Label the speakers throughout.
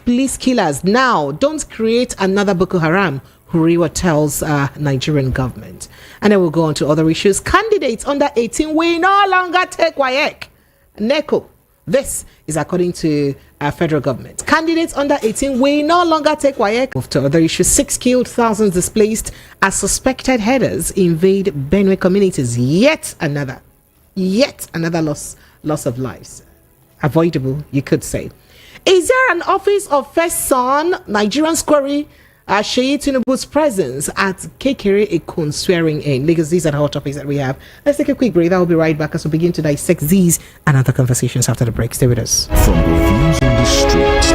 Speaker 1: police killers now. Don't create another Boko Haram, Huriwa tells Nigerian government. And then we'll go on to other issues. Candidates under 18 will no longer take WAEC. NECO. This is according to federal government. Candidates under 18 will no longer take WAEC. Move to other issues. 6 killed, thousands displaced as suspected headers invade Benue communities. Yet another loss of lives. Avoidable, you could say. Is there an office of first son? Nigerian query Sheyi Tinubu's presence at Kekere Ekun swearing in. Because these are the hot topics that we have. Let's take a quick break. I will be right back as we begin to dissect these and other conversations after the break. Stay with us.
Speaker 2: From the views on the streets,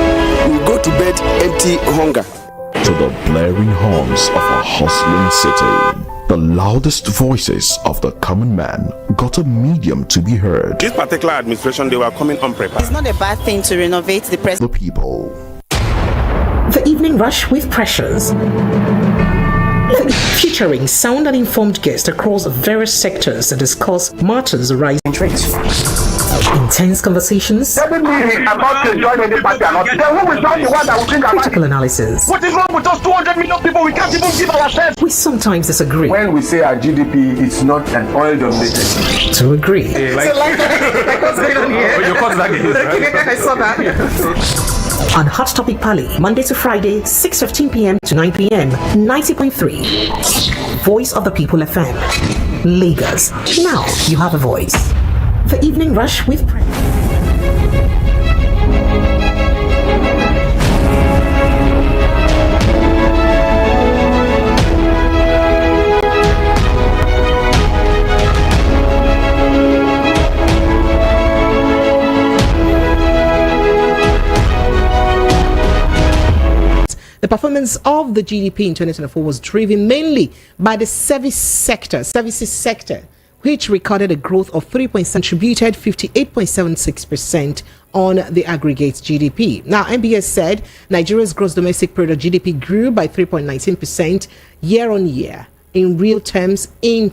Speaker 3: we go to bed empty hunger,
Speaker 2: to the blaring horns of a hustling city. The loudest voices of the common man got a medium to be heard.
Speaker 3: This particular administration, they were coming unprepared.
Speaker 4: It's not a bad thing to renovate the
Speaker 2: The people.
Speaker 1: The Evening Rush with Pressures. Featuring sound and informed guests across various sectors that discuss matters arising in rates. Intense conversations.
Speaker 5: Doesn't mean he's about to join any party or not. Then who is not the one that will bring
Speaker 1: critical analysis.
Speaker 5: What is wrong with us 200 million people? We can't even give ourselves.
Speaker 1: We sometimes disagree.
Speaker 5: When we say our GDP, it's not an oil-dominated.
Speaker 1: To agree.
Speaker 5: Hey,
Speaker 1: like what's going on here?
Speaker 5: You caught that again, right?
Speaker 1: I saw that. On Hot Topic Pali, Monday to Friday, 6:15 p.m. to 9 p.m. 90.3. Voice of the People FM. Lagos. Now you have a voice. The Evening Rush with The performance of the GDP in 2024 was driven mainly by the services sector, which recorded a growth of 3.7%, contributed 58.76% on the aggregate GDP. Now, MBS said Nigeria's gross domestic product GDP grew by 3.19% year on year in real terms in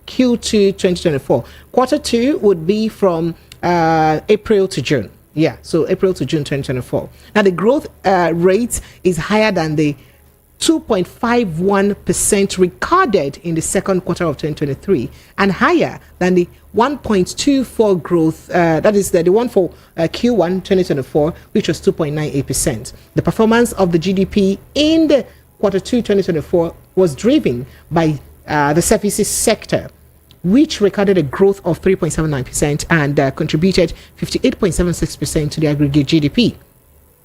Speaker 1: Q2 2024. Quarter 2 would be from April to June. Yeah, so April to June 2024. Now, the growth rate is higher than the 2.51% recorded in the second quarter of 2023 and higher than the 1.24 growth, that is the one for Q1 2024, which was 2.98%. The performance of the GDP in the quarter 2 2024 was driven by the services sector, which recorded a growth of 3.79% and contributed 58.76% to the aggregate GDP.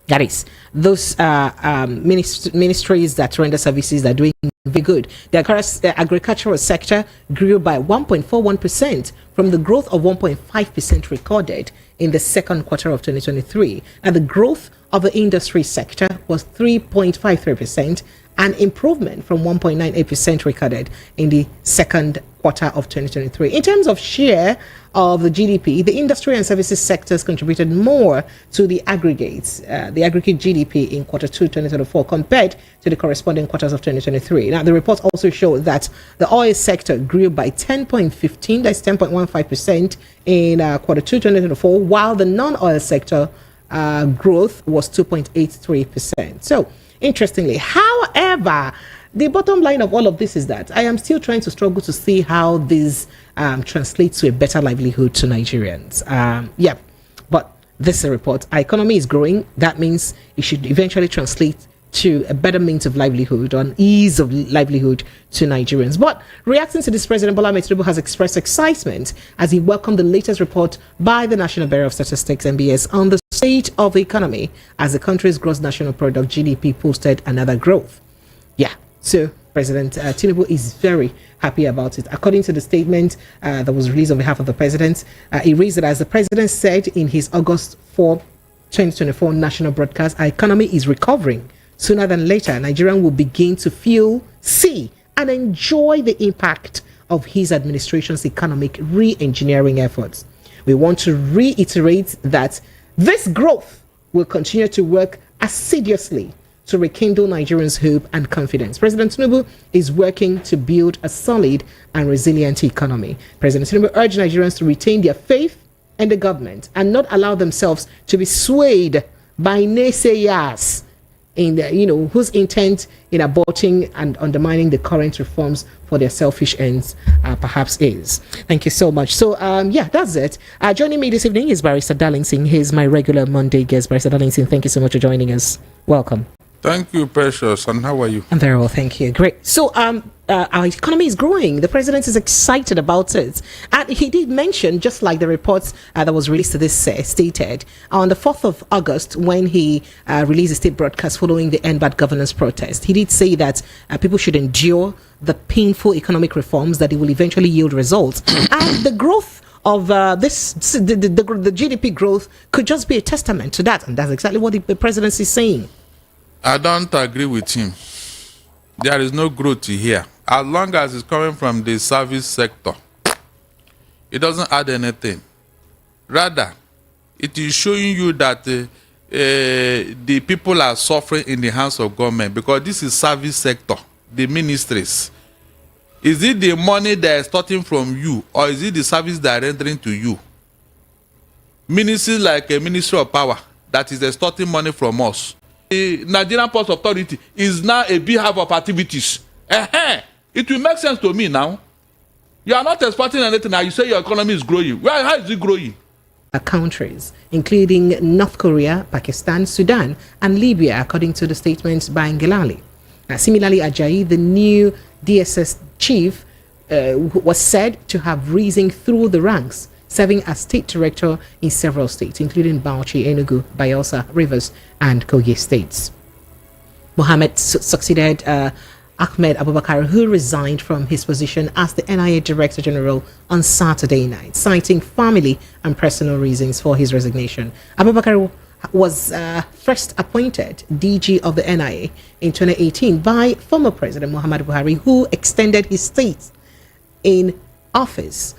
Speaker 1: That is, those ministries that render services are doing very good. The agricultural sector grew by 1.41% from the growth of 1.5% recorded in the second quarter of 2023. And the growth of the industry sector was 3.53%, an improvement from 1.98% recorded in the second quarter of 2023. In terms of share of the GDP, the industry and services sectors contributed more to the aggregate GDP in quarter 2 2024 compared to the corresponding quarters of 2023. Now, the report also showed that the oil sector grew by 10.15, that's 10.15% in quarter 2 2024, while the non-oil sector growth was 2.83%. So, interestingly, however, the bottom line of all of this is that I am still trying to struggle to see how this translates to a better livelihood to Nigerians. But this is a report. Our economy is growing. That means it should eventually translate to a better means of livelihood, or an ease of livelihood to Nigerians. But reacting to this, President Bola Ahmed Tinubu has expressed excitement as he welcomed the latest report by the National Bureau of Statistics, NBS, on the state of the economy as the country's gross national product, GDP, posted another growth. Yeah, so President Tinubu is very happy about it. According to the statement that was released on behalf of the president, he reads that as the president said in his August 4, 2024 national broadcast, our economy is recovering. Sooner than later, Nigerians will begin to feel, see, and enjoy the impact of his administration's economic re-engineering efforts. We want to reiterate that this growth will continue to work assiduously to rekindle Nigerians' hope and confidence. President Tinubu is working to build a solid and resilient economy. President Tinubu urged Nigerians to retain their faith in the government and not allow themselves to be swayed by naysayers in the, whose intent in aborting and undermining the current reforms for their selfish ends perhaps is. Thank you so much. So yeah, that's it. Joining me this evening is Barrister Darlington. He's my regular Monday guest. Barrister Darlington, thank you so much for joining us. Welcome.
Speaker 6: Thank you, Precious. And how are you?
Speaker 1: I'm very well, thank you. Great. So our economy is growing. The president is excited about it. And he did mention, just like the reports that was released to this stated, on the 4th of August, when he released a state broadcast following the End Bad Governance protest, he did say that people should endure the painful economic reforms, that it will eventually yield results. And the growth of the GDP growth could just be a testament to that. And that's exactly what the presidency is saying.
Speaker 6: I don't agree with him. There is no growth here. As long as it's coming from the service sector, it doesn't add anything. Rather, it is showing you that the people are suffering in the hands of government, because this is service sector, the ministries. Is it the money that is starting from you, or is it the service that are rendering to you? Ministries like a Ministry of Power that is extorting money from us. The Nigerian Ports Authority is now a beehive of activities. It will make sense to me now. You are not exporting anything, and you say your economy is growing. How is it growing?
Speaker 1: Countries, including North Korea, Pakistan, Sudan, and Libya, according to the statements by Ngelale. Similarly, Ajayi, the new DSS chief, was said to have risen through the ranks, serving as state director in several states, including Bauchi, Enugu, Bayelsa, Rivers, and Kogi states. Mohammed succeeded Ahmed Abubakar, who resigned from his position as the NIA Director General on Saturday night, citing family and personal reasons for his resignation. Abubakar was first appointed DG of the NIA in 2018 by former President Muhammadu Buhari, who extended his stay in office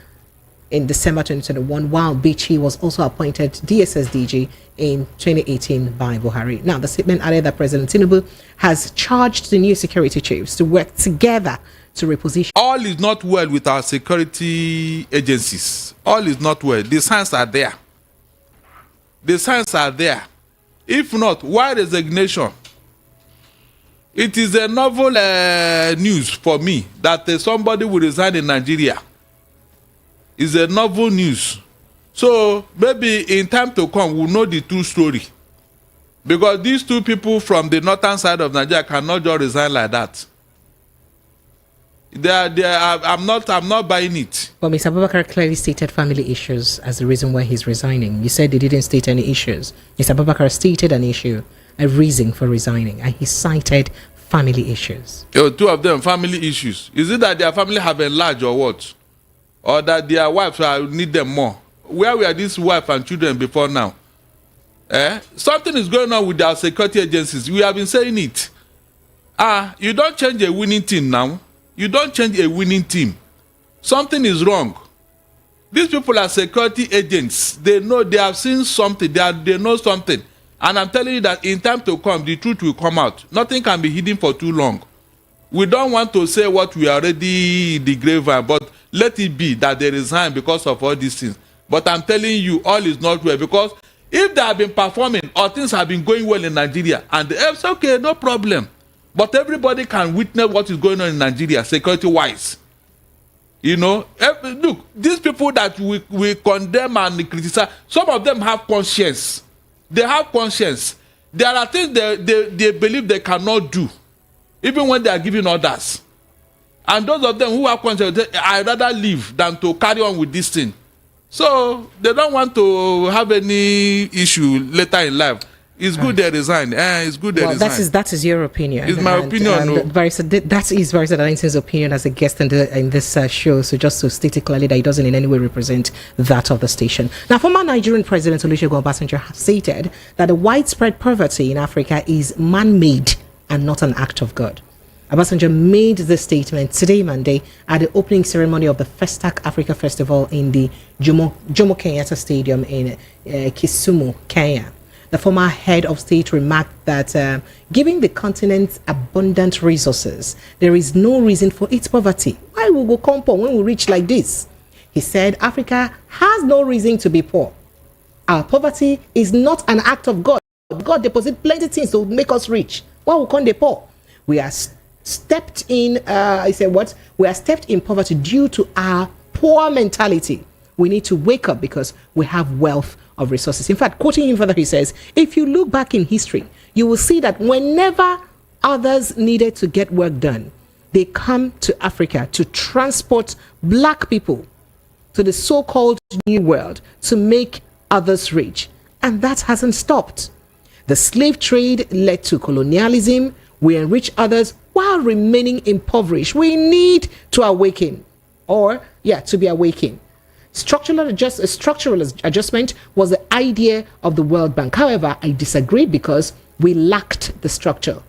Speaker 1: in December 2021, while Bichi was also appointed DSS DG in 2018 by Buhari. Now, the statement added that President Tinubu has charged the new security chiefs to work together to reposition.
Speaker 6: All is not well with our security agencies. All is not well. The signs are there. The signs are there. If not, why resignation? It is a novel news for me that somebody will resign in Nigeria. It's a novel news. So maybe in time to come, we'll know the true story. Because these two people from the northern side of Nigeria cannot just resign like that. I'm not buying it.
Speaker 1: Well, Mr. Abubakar clearly stated family issues as the reason why he's resigning. You said they didn't state any issues. Mr. Abubakar stated an issue, a reason for resigning, and he cited family issues.
Speaker 6: Two of them, family issues. Is it that their family have enlarged or what? Or that their wives need them more? Where were these wife and children before now? Something is going on with our security agencies. We have been saying it. You don't change a winning team now. You don't change a winning team. Something is wrong. These people are security agents. They know, they have seen something. They know something. And I'm telling you that in time to come, the truth will come out. Nothing can be hidden for too long. We don't want to say what we are already in the grave, but let it be that they resign because of all these things. But I'm telling you, all is not well, because if they have been performing or things have been going well in Nigeria, and it's okay, no problem. But everybody can witness what is going on in Nigeria, security-wise. You know, look, these people that we condemn and criticize, some of them have conscience. They have conscience. There are things they believe they cannot do, even when they are giving orders. And those of them who have conscience, I'd rather live than to carry on with this thing. So they don't want to have any issue later in life. It's good they resign. It's good they resign.
Speaker 1: That is your opinion.
Speaker 6: It's my opinion. No.
Speaker 1: That is Barrister Darlington's opinion as a guest in this show. So just to state it clearly that it doesn't in any way represent that of the station. Now, former Nigerian President Olusegun Obasanjo has stated that the widespread poverty in Africa is man-made and not an act of God. Obasanjo made this statement today, Monday, at the opening ceremony of the Festac Africa Festival in the Jomo Kenyatta Stadium in Kisumu, Kenya. The former head of state remarked that given the continent's abundant resources, there is no reason for its poverty. Why will we go compound when we reach like this? He said Africa has no reason to be poor. Our poverty is not an act of God. God deposit plenty things to make us rich. Why we can't they poor? We are stepped in. I said what? We are stepped in poverty due to our poor mentality. We need to wake up because we have wealth of resources. In fact, quoting him further, he says, if you look back in history, you will see that whenever others needed to get work done, they come to Africa to transport black people to the so-called new world to make others rich. And that hasn't stopped. The slave trade led to colonialism. We enrich others while remaining impoverished. We need to awaken, to be awakened. Structural adjustment was the idea of the World Bank. However, I disagree because we lacked the structure.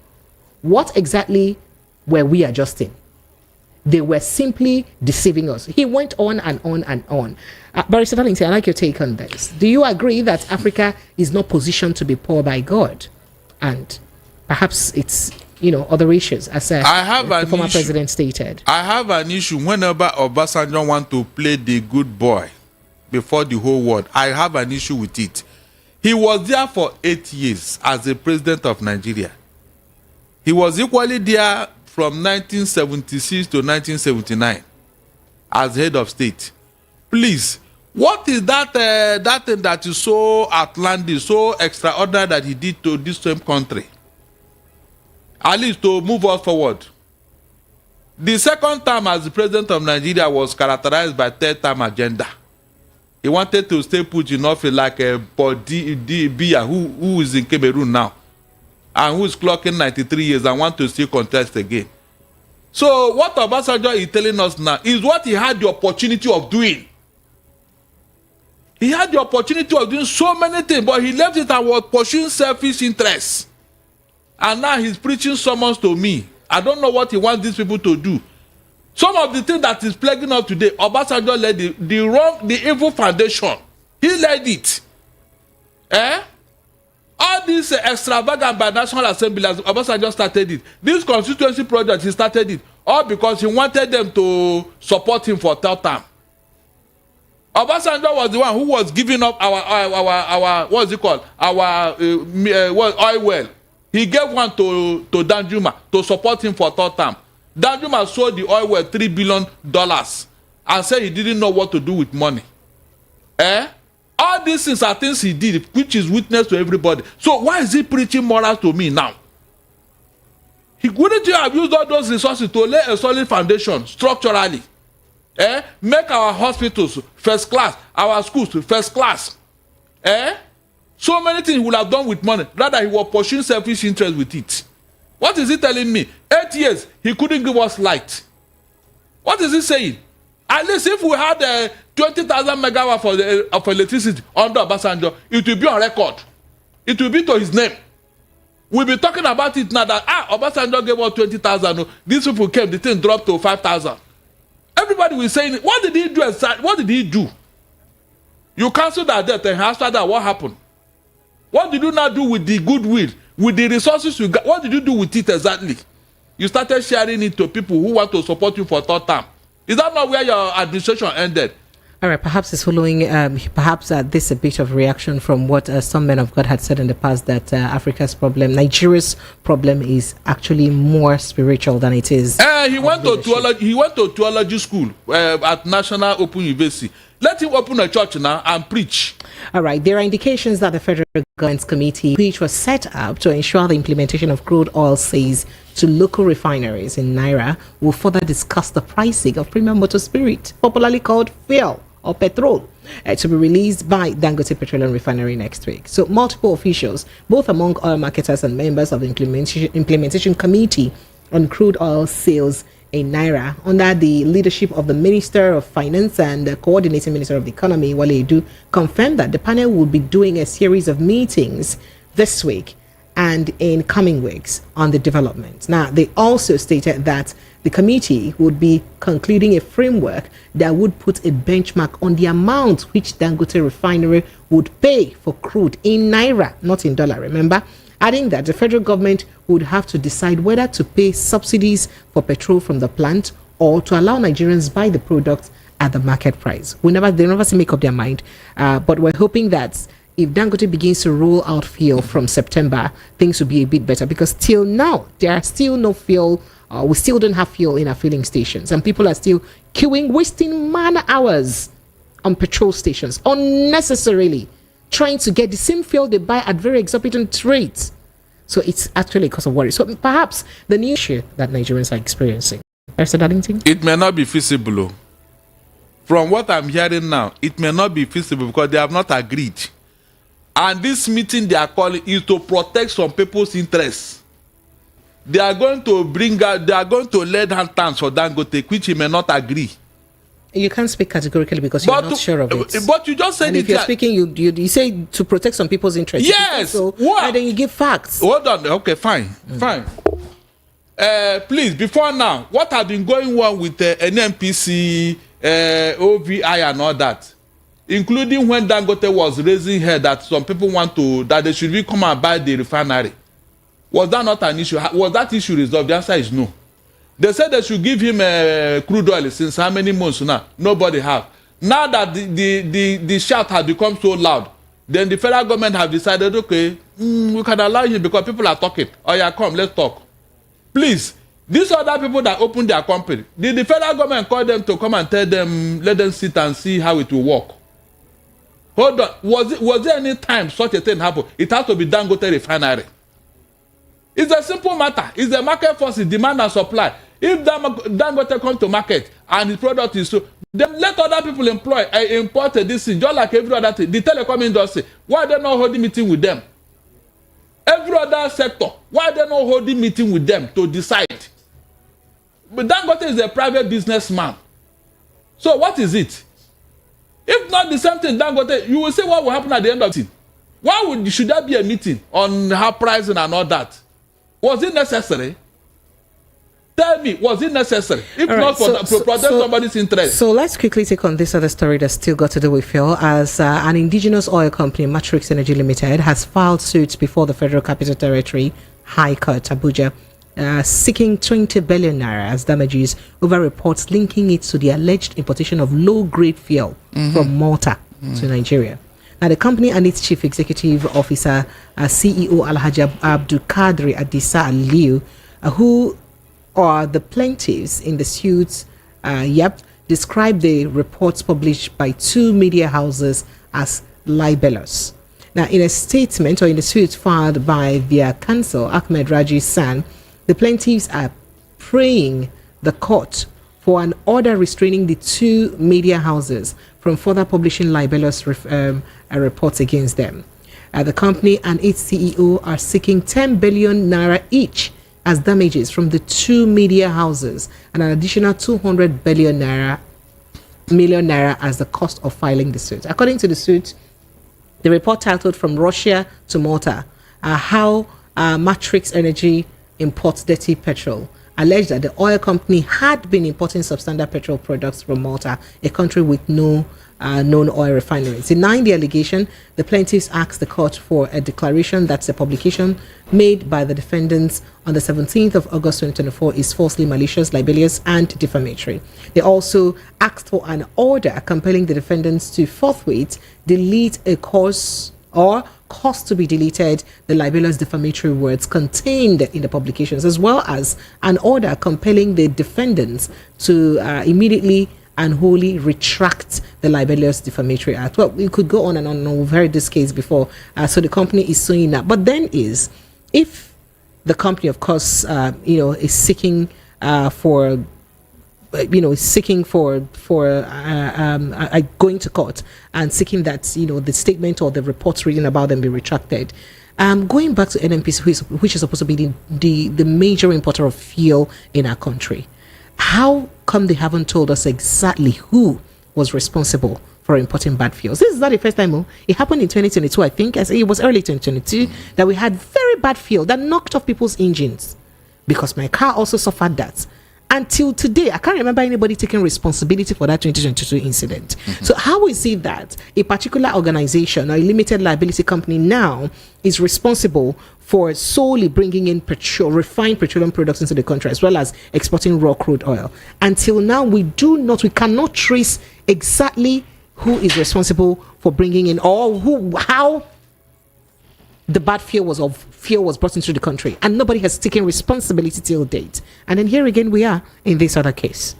Speaker 1: What exactly were we adjusting? They were simply deceiving us. He went on and on and on. Barrister Darlington, I like your take on this. Do you agree that Africa is not positioned to be poor by God? And perhaps it's, other issues, as the former president stated.
Speaker 6: I have an issue whenever Obasanjo want to play the good boy before the whole world. I have an issue with it. He was there for 8 years as the president of Nigeria. He was equally there from 1976 to 1979 as head of state. Please, what is that thing that is so outlandish, so extraordinary that he did to this same country? At least to move us forward. The second term as the president of Nigeria was characterized by third-term agenda. He wanted to stay put in office like a Bia who is in Cameroon now and who is clocking 93 years and want to still contest again. So what Obasanjo is telling us now is what he had the opportunity of doing. He had the opportunity of doing so many things, but he left it and was pursuing selfish interests. And now he's preaching sermons to me. I don't know what he wants these people to do. Some of the things that is plaguing us today, Obasanjo led the evil foundation. He led it. All this extravagant by National Assembly, as Obasanjo started it. This constituency project, he started it. All because he wanted them to support him for third term. Obasanjo was the one who was giving up our what's it called? Our oil well. He gave one to Danjuma to support him for third term. Danjuma sold the oil well $3 billion and said he didn't know what to do with money. All these things are things he did, which is witness to everybody. So why is he preaching morals to me now? He wouldn't you have used all those resources to lay a solid foundation structurally? Make our hospitals first class, our schools first class. So many things he would have done with money. Rather, he was pursuing selfish interest with it. What is he telling me? 8 years, he couldn't give us light. What is he saying? At least if we had 20,000 megawatts of electricity under Obasanjo, it will be on record. It will be to his name. We'll be talking about it now that, Obasanjo gave us 20,000. These people came, the thing dropped to 5,000. Everybody was saying, what did he do? What did he do? You canceled that debt, and after that, what happened? What did you now do with the goodwill, with the resources you got? What did you do with it exactly? You started sharing it to people who want to support you for third term. Is that not where your administration ended?
Speaker 1: All right, perhaps it's following, this a bit of reaction from what some men of God had said in the past, that Africa's problem, Nigeria's problem, is actually more spiritual than it is.
Speaker 6: He went to theology school at National Open University. Let him open a church now and preach.
Speaker 1: All right, there are indications that the federal government's committee, which was set up to ensure the implementation of crude oil sales to local refineries in Naira, will further discuss the pricing of premium motor spirit, popularly called fuel or petrol, to be released by Dangote Petroleum Refinery next week. So multiple officials, both among oil marketers and members of the implementation committee on crude oil sales in Naira, under the leadership of the Minister of Finance and the Coordinating Minister of the Economy, Wale Edu, confirmed that the panel will be doing a series of meetings this week and in coming weeks on the development. Now, they also stated that the committee would be concluding a framework that would put a benchmark on the amount which Dangote Refinery would pay for crude in Naira, not in dollar, remember? Adding that the federal government would have to decide whether to pay subsidies for petrol from the plant or to allow Nigerians buy the product at the market price. They never seem to make up their mind, but we're hoping that if Dangote begins to roll out fuel from September, things will be a bit better, because till now there are still no fuel. We still don't have fuel in our filling stations, and people are still queuing, wasting man hours on petrol stations unnecessarily, trying to get the same fuel they buy at very exorbitant rates. So it's actually a cause of worry. So perhaps the new issue that Nigerians are experiencing. Mr. Darlington?
Speaker 6: It may not be feasible. From what I'm hearing now, it may not be feasible because they have not agreed. And this meeting they are calling is to protect some people's interests. They are going to lay hand hands for Dangote, which he may not agree.
Speaker 1: You can't speak categorically because you're not sure of it.
Speaker 6: But you just said
Speaker 1: and if you're speaking, you say to protect some people's interests.
Speaker 6: Yes.
Speaker 1: So
Speaker 6: what?
Speaker 1: And then you give facts.
Speaker 6: Hold on. Okay, fine. Fine. Please, before now, what has been going on with NNPC, OVI and all that? Including when Dangote was raising head that some people that they should come and buy the refinery. Was that not an issue? Was that issue resolved? The answer is no. They said they should give him crude oil since how many months now? Nobody have. Now that the shout has become so loud, then the federal government have decided, okay, we can allow him because people are talking. Oh yeah, come, let's talk. Please, these other people that opened their company, did the federal government call them to come and tell them, let them sit and see how it will work? Hold on. Was there any time such a thing happened? It has to be Dangote refinery. It's a simple matter. It's the market forces, demand and supply. If Dangote come to market and his product is so, then let other people import this thing, just like every other thing. The telecom industry, why are they not holding meeting with them? Every other sector, why are they not holding meeting with them to decide? But Dangote is a private businessman. So what is it? If not the same thing, Dangote, you will see what will happen at the end of it. Why should there be a meeting on her pricing and all that? Was it necessary? Tell me, was it necessary? If all not right, to protect somebody's interest.
Speaker 1: So let's quickly take on this other story that's still got to do with fuel. As an indigenous oil company, Matrix Energy Limited, has filed suits before the Federal Capital Territory High Court, Abuja, seeking 20 billion naira as damages over reports linking it to the alleged importation of low-grade fuel from Malta to Nigeria. Now, the company and its chief executive officer, CEO Alhaji Abdul Kadri Adisa Aliu, who are the plaintiffs in the suits, described the reports published by two media houses as libelous. Now, in a statement or in the suit filed by their counsel, Ahmed Raji San, the plaintiffs are praying the court for an order restraining the two media houses from further publishing libelous reports against them. The company and its CEO are seeking 10 billion naira each as damages from the two media houses and an additional 200 million naira as the cost of filing the suit. According to the suit, the report titled From Russia to Malta, How Matrix Energy Imports Dirty Petrol, alleged that the oil company had been importing substandard petrol products from Malta, a country with no known oil refineries. Denying the allegation, the plaintiffs asked the court for a declaration that the publication made by the defendants on the 17th of August 2024 is falsely malicious, libelous, and defamatory. They also asked for an order compelling the defendants to forthwith delete a course or cause to be deleted the libelous defamatory words contained in the publications, as well as an order compelling the defendants to immediately and wholly retract the libelous defamatory act. Well, we could go on and on. We've heard this case before. So the company is suing that. But then if the company, of course, is seeking going to court and seeking that the statement or the reports reading about them be retracted. Going back to NNPC, which is supposed to be the major importer of fuel in our country, how come they haven't told us exactly who was responsible for importing bad fuels? This is not the first time. It happened in 2022, I think. I say it was early 2022 that we had very bad fuel that knocked off people's engines, because my car also suffered that. Until today, I can't remember anybody taking responsibility for that 2022 incident. So how is it that a particular organization or a limited liability company now is responsible for solely bringing in refined petroleum products into the country, as well as exporting raw crude oil? Until now, we cannot trace exactly who is responsible for bringing in, or how the bad fear was brought into the country, and nobody has taken responsibility till date. And then here again we are in this other case.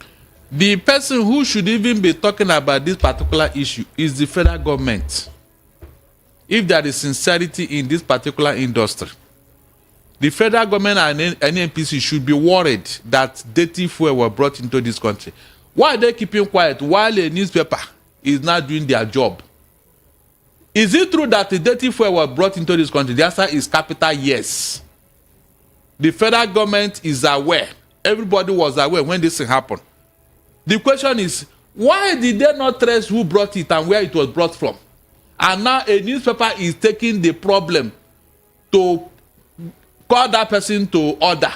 Speaker 6: The person who should even be talking about this particular issue is the federal government. If there is sincerity in this particular industry, the federal government and NNPC should be worried that dirty fuel were brought into this country. Why are they keeping quiet while a newspaper is not doing their job? Is it true that the dirty fuel were brought into this country? The answer is capital yes. The federal government is aware. Everybody was aware when this thing happened. The question is, why did they not trace who brought it and where it was brought from? And now a newspaper is taking the problem to call that person to order.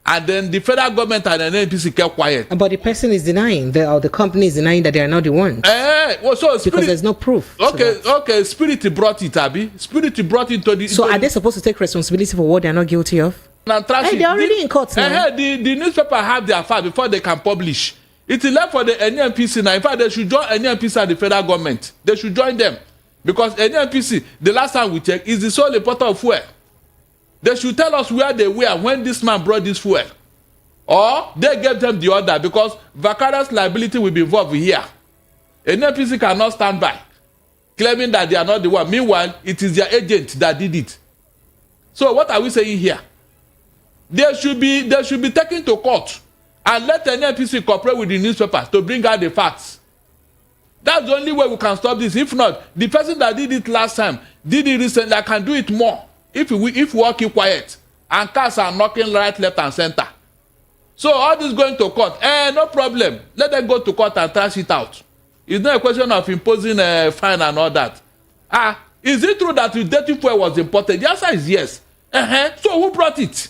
Speaker 6: And then the federal government and the NPC kept quiet.
Speaker 1: But the person is denying, the company is denying that they are not the ones. Because there's no proof.
Speaker 6: Okay, Spirit brought it, Abby. Spirit brought it to the...
Speaker 1: So are they supposed to take responsibility for what they are not guilty of? Hey, they're already in court now.
Speaker 6: The newspaper have their file before they can publish. It is left for the NNPC now. In fact, they should join NNPC and the federal government. They should join them. Because NNPC, the last time we checked, is the sole importer of fuel. They should tell us where they were when this man brought this fuel. Or they gave them the order, because vicarious liability will be involved here. NNPC cannot stand by, claiming that they are not the one. Meanwhile, it is their agent that did it. So what are we saying here? They should be taken to court and let NNPC cooperate with the newspapers to bring out the facts. That's the only way we can stop this. If not, the person that did it last time, did it recently, I can do it more. If we all keep quiet and cars are knocking right, left, and center. So all this going to court, no problem. Let them go to court and trash it out. It's not a question of imposing a fine and all that. Is it true that the dirty fuel was imported? The answer is yes. So who brought it?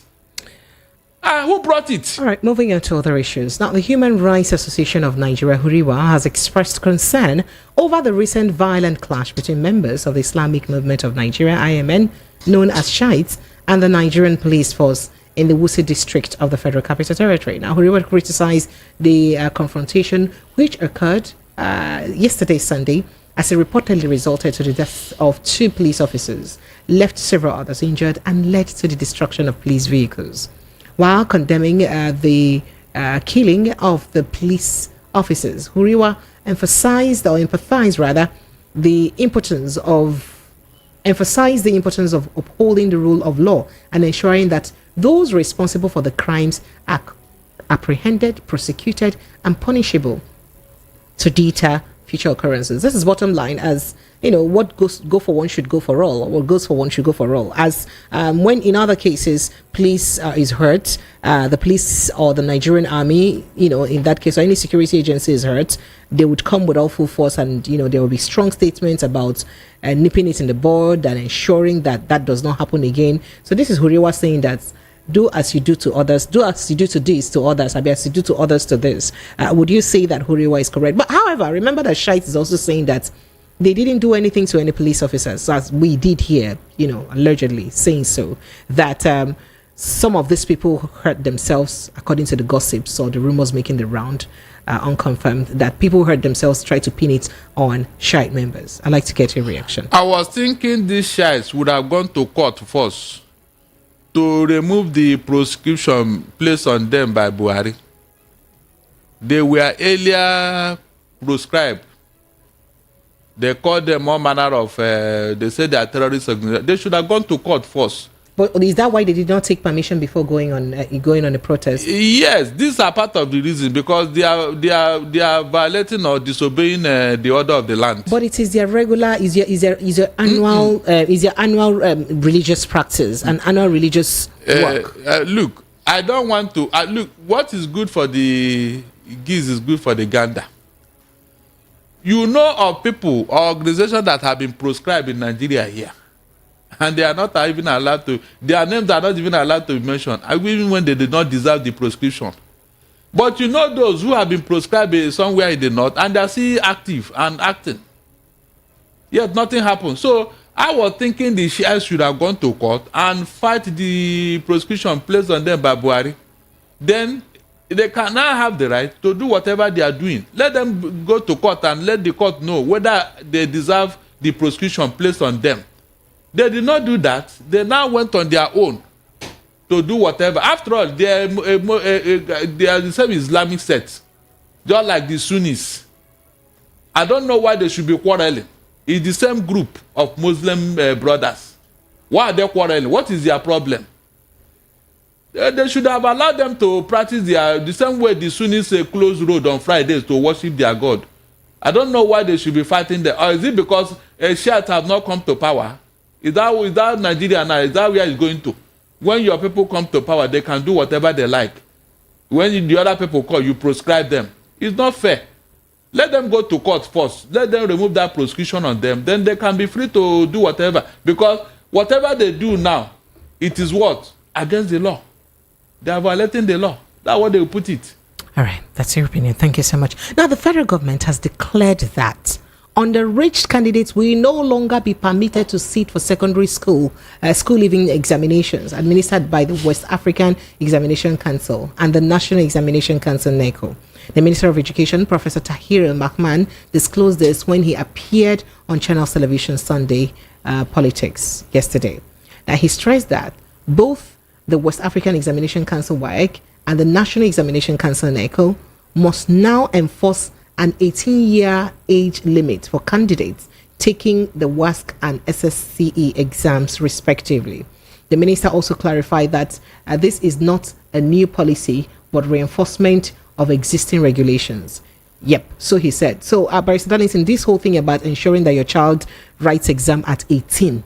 Speaker 6: Who brought it?
Speaker 1: All right, moving on to other issues. Now, the Human Rights Association of Nigeria, Huriwa, has expressed concern over the recent violent clash between members of the Islamic Movement of Nigeria, IMN, known as Shiites, and the Nigerian police force in the Wuse district of the Federal Capital Territory. Now, Huriwa criticized the confrontation which occurred yesterday, Sunday, as it reportedly resulted to the death of 2 police officers, left several others injured, and led to the destruction of police vehicles. While condemning the killing of the police officers, Huriwa emphasized the importance of upholding the rule of law and ensuring that those responsible for the crimes are apprehended, prosecuted, and punishable to deter future occurrences. This is bottom line, as you know, what go for one should go for all, or what goes for one should go for all. As when in other cases police is hurt, the police or the Nigerian army, in that case, or any security agency is hurt, they would come with all full force, and there will be strong statements about nipping it in the bud and ensuring that that does not happen again. So this is Huriwa saying that do as you do to others, do as you do to this to others, as you do to others to this. Would you say that Huriwa is correct? But however, remember that Shite is also saying that they didn't do anything to any police officers, as we did here, allegedly saying so, that some of these people hurt themselves, according to the gossips or the rumors making the round, unconfirmed, that people hurt themselves, try to pin it on Shite members. I'd like to get your reaction.
Speaker 6: I was thinking these Shites would have gone to court first to remove the proscription placed on them by Buhari. They were earlier proscribed. They called them all manner of, they said they are terrorist. They should have gone to court first.
Speaker 1: But is that why they did not take permission before going on a protest?
Speaker 6: Yes, these are part of the reason, because they are violating or disobeying the order of the land.
Speaker 1: But it is their regular, is your annual religious practice and annual religious work.
Speaker 6: Look, I don't want to look. What is good for the geese is good for the gander. You know of people or organizations that have been proscribed in Nigeria here, and they are not even allowed to, their names are not even allowed to be mentioned, even when they did not deserve the proscription. But you know those who have been proscribed somewhere in the north, and they are still active and acting, yet nothing happened. So I was thinking the Shiites should have gone to court and fight the proscription placed on them by Buhari. Then they can now have the right to do whatever they are doing. Let them go to court and let the court know whether they deserve the prosecution placed on them. They did not do that. They now went on their own to do whatever. After all, they are the same Islamic sect, just like the Sunnis. I don't know why they should be quarreling. It's the same group of Muslim brothers. Why are they quarreling? What is their problem? They should have allowed them to practice the same way the Sunnis close road on Fridays to worship their God. I don't know why they should be fighting there. Or is it because Shiites have not come to power? Is that Nigeria now? Is that where it's going to? When your people come to power, they can do whatever they like. When the other people call, you proscribe them. It's not fair. Let them go to court first. Let them remove that prosecution on them. Then they can be free to do whatever. Because whatever they do now, it is what? Against the law. They are violating the law. That's what they will put it.
Speaker 1: All right, that's your opinion. Thank you so much. Now, the federal government has declared that underage candidates will no longer be permitted to sit for secondary school leaving examinations administered by the West African Examination Council and the National Examination Council, NECO. The Minister of Education, Professor Tahir Mahman, disclosed this when he appeared on Channel Television Sunday Politics yesterday. Now, he stressed that both the West African Examination Council, WAEC, and the National Examination Council, NECO, must now enforce an 18-year age limit for candidates taking the WASC and SSCE exams, respectively. The minister also clarified that this is not a new policy, but reinforcement of existing regulations. Yep, so he said. So, Barrister Darlington, this whole thing about ensuring that your child writes exam at 18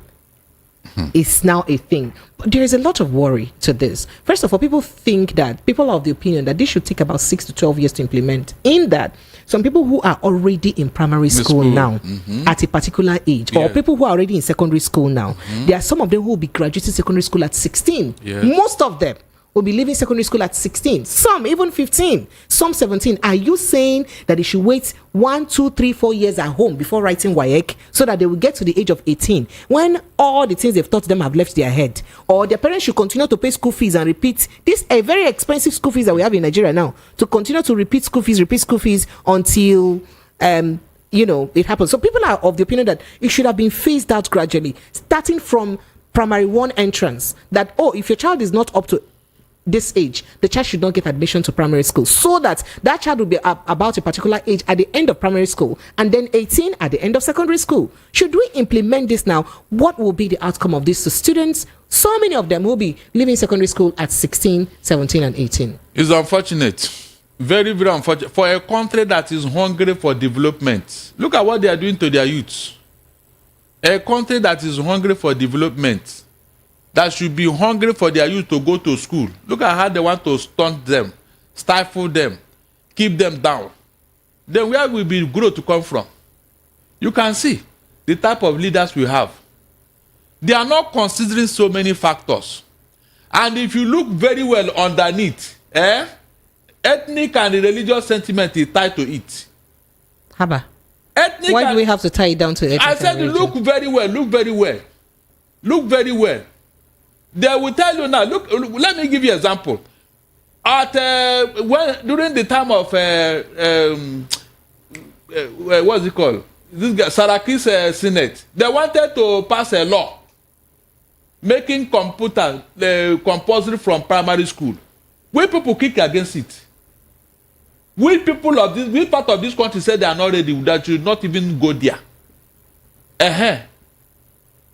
Speaker 1: is now a thing. But there is a lot of worry to this. First of all, people are of the opinion that this should take about 6 to 12 years to implement. In that, some people who are already in primary school now at a particular age, or people who are already in secondary school now, there are some of them who will be graduating secondary school at 16. Yes. Most of them will be leaving secondary school at 16, some even 15, some 17. Are you saying that they should wait 1, 2, 3, 4 years at home before writing WAEC so that they will get to the age of 18 when all the things they've taught them have left their head? Or their parents should continue to pay school fees and repeat this a very expensive school fees that we have in Nigeria now, to continue to repeat school fees until it happens. So people are of the opinion that it should have been phased out gradually, starting from primary 1 entrance, that if your child is not up to this age, the child should not get admission to primary school, so that child will be about a particular age at the end of primary school, and then 18 at the end of secondary school. Should we implement this now? What will be the outcome of this to students? So many of them will be leaving secondary school at 16, 17, and 18.
Speaker 6: It's unfortunate. Very, very unfortunate. For a country that is hungry for development, look at what they are doing to their youths. A country that is hungry for development, that should be hungry for their youth to go to school. Look at how they want to stunt them, stifle them, keep them down. Then where will be growth to come from? You can see the type of leaders we have. They are not considering so many factors. And if you look very well underneath, ethnic and religious sentiment is tied to it.
Speaker 1: Haba.
Speaker 6: Ethnic.
Speaker 1: Why do we have to tie it down to ethnic?
Speaker 6: I said, look very well. Look very well. They will tell you now. Look, let me give you an example. During the time of what's it called? This guy, Saraki's Senate, they wanted to pass a law making computer compulsory from primary school. We people kick against it. We part of this country said they are not ready, that should not even go there. Then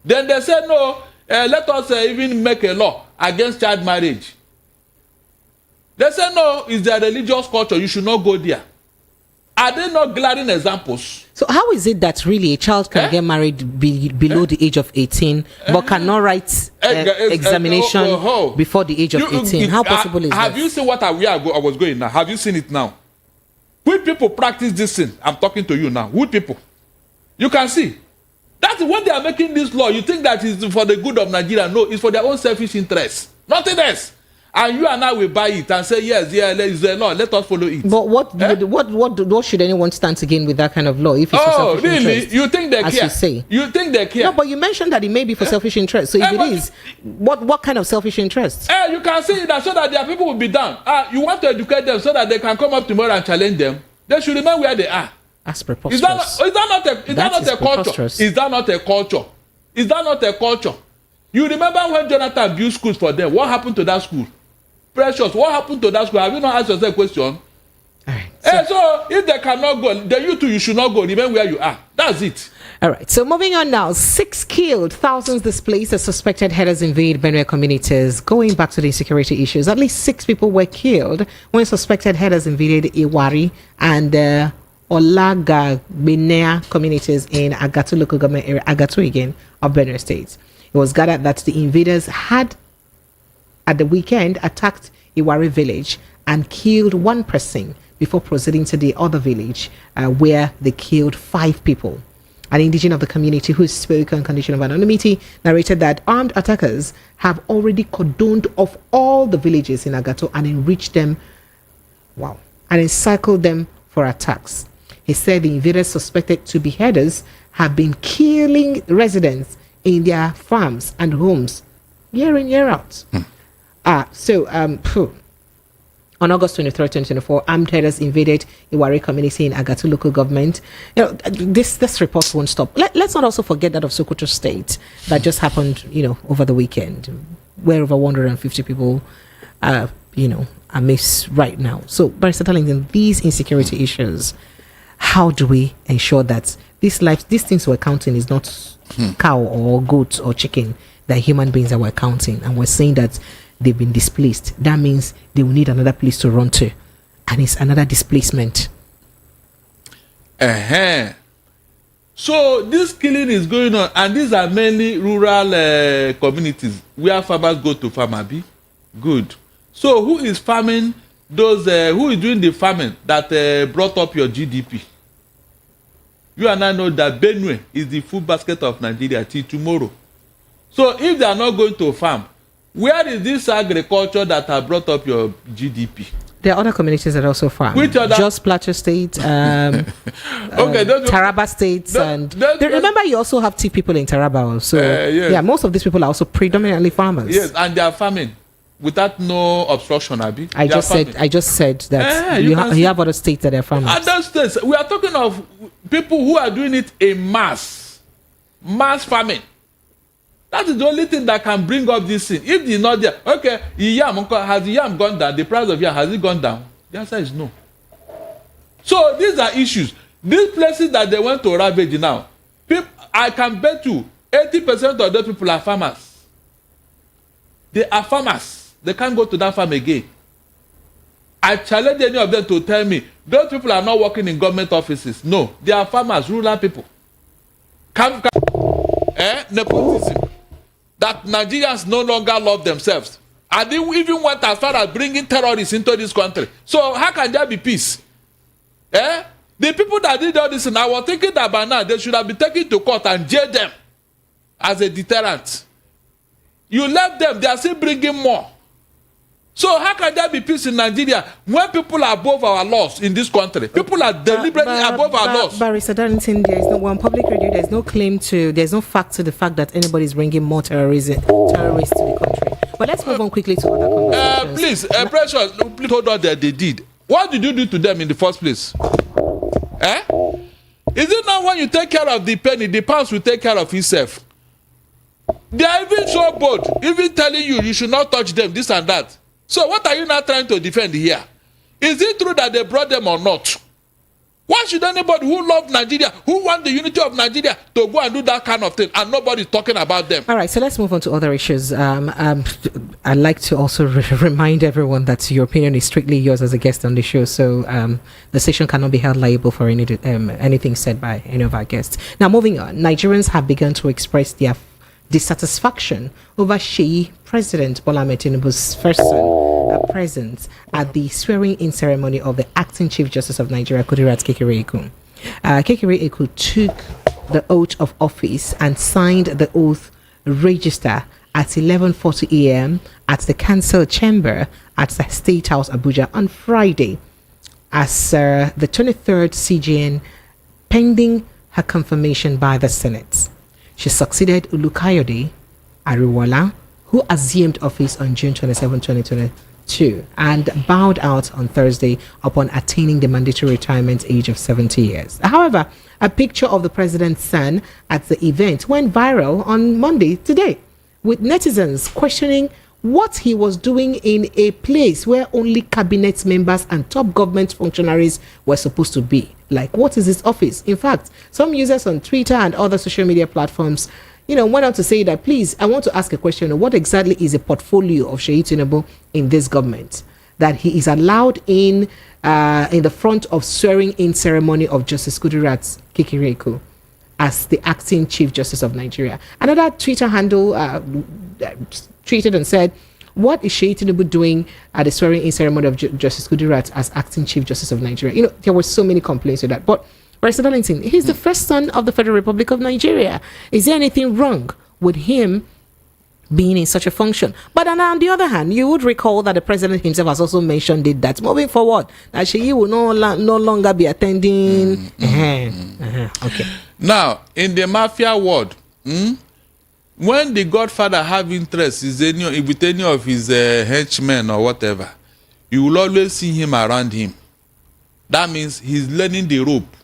Speaker 6: they said no. Let us even make a law against child marriage. They say no, it's their religious culture, you should not go there. Are they not glaring examples? So
Speaker 1: how is it that really a child can get married below the age of 18 but cannot write examination before the age of 18? How possible is that?
Speaker 6: Have you seen what I was going now? Have you seen it now? Which people practice this thing? I'm talking to you now. Which people? You can see. That's when they are making this law. You think that is for the good of Nigeria. No, it's for their own selfish interests. Nothing else. and you and I will buy it and say yes, it's a law, let us follow it.
Speaker 1: But what should anyone stand to gain with that kind of law if it's for selfish
Speaker 6: really?
Speaker 1: interest?
Speaker 6: You think they
Speaker 1: as
Speaker 6: care?
Speaker 1: You say.
Speaker 6: You think they care?
Speaker 1: No, but you mentioned that it may be for selfish interest. So if it is, what kind of selfish interest?
Speaker 6: You can see that so that their people will be down. You want to educate them so that they can come up tomorrow and challenge them. They should remain where they are.
Speaker 1: That's preposterous.
Speaker 6: Is that not a culture? Is that not a culture? Is that not a culture? You remember when Jonathan built schools for them? What happened to that school? Precious, what happened to that school? Have you not asked yourself a question?
Speaker 1: All right.
Speaker 6: So if they cannot go, then you too, you should not go. Remain where you are. That's it.
Speaker 1: All right. So moving on now. 6 killed, thousands displaced as suspected headers invade Benue communities. Going back to the insecurity issues, at least 6 people were killed when suspected headers invaded Iwari and Olaga Benue communities in Agatu local government area, Agatu again, of Benue State. It was gathered that the invaders had, at the weekend, attacked Iwari village and killed 1 person before proceeding to the other village where they killed 5 people. An indigene of the community who spoke on condition of anonymity narrated that armed attackers have already cordoned off all the villages in Agato and enriched them, and encircled them for attacks. He said the invaders suspected to be headers have been killing residents in their farms and homes year in, year out. On August 23, 2024, armed terrorists invaded Iwari community in Agatu local government. This report won't stop. Let's not also forget that of Sokoto State that just happened, over the weekend, where over 150 people, are missed right now. So, Barrister Darlington, these insecurity issues, how do we ensure that these things we're counting is not cow or goat or chicken, that human beings that we're counting, and we're saying that they've been displaced? That means they will need another place to run to, and it's another displacement.
Speaker 6: So this killing is going on, and these are mainly rural communities where farmers go to farm. Abi, good. So who is farming those? Who is doing the farming that brought up your GDP? You and I know that Benue is the food basket of Nigeria till tomorrow. So if they are not going to farm, where is this agriculture that has brought up your GDP?
Speaker 1: There are other communities that also farm.
Speaker 6: Which other?
Speaker 1: Just Plateau State, Taraba State, remember you also have tea people in Taraba. So
Speaker 6: yes.
Speaker 1: Most of these people are also predominantly farmers.
Speaker 6: Yes, and they are farming without no obstruction, Abi.
Speaker 1: I just said that you have other states that are farmers.
Speaker 6: Other states, we are talking of people who are doing it in mass farming. That is the only thing that can bring up this thing. If it's not there, okay, has the yam gone down? The price of yam, has it gone down? The answer is no. So these are issues. These places that they went to ravage now, I can bet you 80% of those people are farmers. They are farmers. They can't go to that farm again. I challenge any of them to tell me those people are not working in government offices. No, they are farmers, rural people. Nepotism. That Nigerians no longer love themselves. And they even went as far as bringing terrorists into this country. So how can there be peace? The people that did all this, and I was thinking that by now they should have been taken to court and jailed them as a deterrent. You left them, they are still bringing more. So how can there be peace in Nigeria when people are above our laws in this country? People are deliberately above our laws.
Speaker 1: Barrister Darlington, there is no one public radio. There is no claim to. There's no fact to the fact that anybody is bringing more terrorists to the country. But let's move on quickly to other conversations.
Speaker 6: Please, Precious, please told us that they did. What did you do to them in the first place? Is it not when you take care of the penny, the pounds will take care of itself? They are even so bold, even telling you should not touch them, this and that. So what are you now trying to defend here? Is it true that they brought them or not? Why should anybody who loves Nigeria, who wants the unity of Nigeria, to go and do that kind of thing and nobody is talking about them?
Speaker 1: All right, so let's move on to other issues. I'd like to also remind everyone that your opinion is strictly yours as a guest on the show. So the station cannot be held liable for anything said by any of our guests. Now, moving on, Nigerians have begun to express their dissatisfaction over Sheyi President Bola Ahmed Tinubu's first son presence at the swearing-in ceremony of the acting Chief Justice of Nigeria, Kudirat Kekere-Ekun. Kekere-Ekun took the oath of office and signed the oath register at 11:40 a.m. at the Council Chamber at the State House, Abuja, on Friday, as the 23rd CGN, pending her confirmation by the Senate. She succeeded Olukayode Ariwola, who assumed office on June 27, 2022, and bowed out on Thursday upon attaining the mandatory retirement age of 70 years. However, a picture of the president's son at the event went viral on Monday today, with netizens questioning what he was doing in a place where only cabinet members and top government functionaries were supposed to be. Like, what is his office? In fact, some users on Twitter and other social media platforms, went on to say that, please, I want to ask a question. What exactly is a portfolio of Seyi Tinubu in this government that he is allowed in the front of swearing-in ceremony of Justice Kudirat Kekereekun as the acting Chief Justice of Nigeria? Another Twitter handle tweeted and said, what is Seyi Tinubu doing at the swearing-in ceremony of Justice Kudirat as acting Chief Justice of Nigeria? There were so many complaints with that. But Barrister Darlington, he's the first son of the Federal Republic of Nigeria. Is there anything wrong with him being in such a function? But on the other hand, you would recall that the president himself has also mentioned it, that moving forward, that Seyi will no longer be attending. Okay.
Speaker 6: Now, in the mafia world, when the godfather have interest with any of his henchmen or whatever, you will always see him around him. That means he's learning the rope.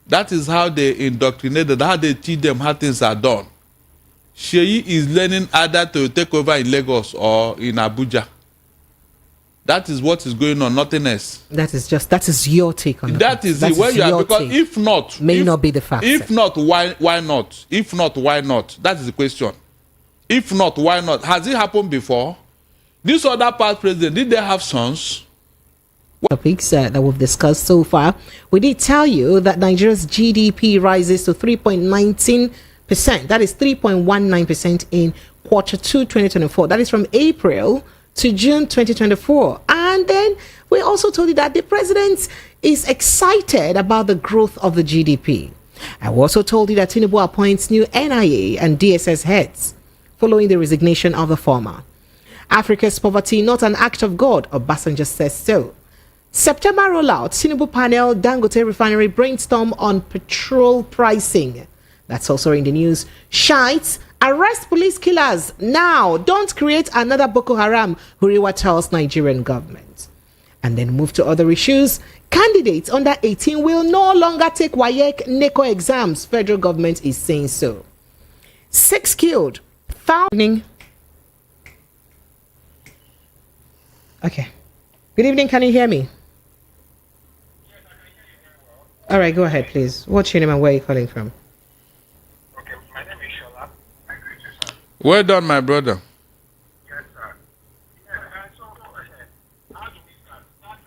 Speaker 6: That is how they indoctrinated, how they teach them how things are done. Seyi is learning either to take over in Lagos or in Abuja. That is what is going on, nothing else.
Speaker 1: That is your take on
Speaker 6: that. Is it. Where you are, because take. If not,
Speaker 1: not be the fact.
Speaker 6: If not, why not? If not, why not? That is the question. If not, why not? Has it happened before? This other past president, did they have sons?
Speaker 1: Topics that we've discussed so far. We did tell you that Nigeria's GDP rises to 3.19%. That is 3.19% in quarter 2 2024. That is from April to June 2024. And then we also told you that the president is excited about the growth of the GDP. I also told you that Tinubu appoints new NIA and DSS heads following the resignation of the former. Africa's poverty, not an act of God, Obasanjo says so. September rollout, Tinubu panel, Dangote refinery brainstorm on petrol pricing. That's also in the news. Shites, arrest police killers now. Don't create another Boko Haram, Huriwa tells Nigerian government. And then move to other issues. Candidates under 18 will no longer take WAEC NECO exams. Federal government is saying so. 6 killed. Founding. Okay. Good evening. Can you hear me? All right, go ahead, please. What's your name and where are you calling from?
Speaker 5: Okay, my name is Shola. I greet you, sir.
Speaker 6: Well done, my brother.
Speaker 5: Yes, sir. Yeah, so how do we start? What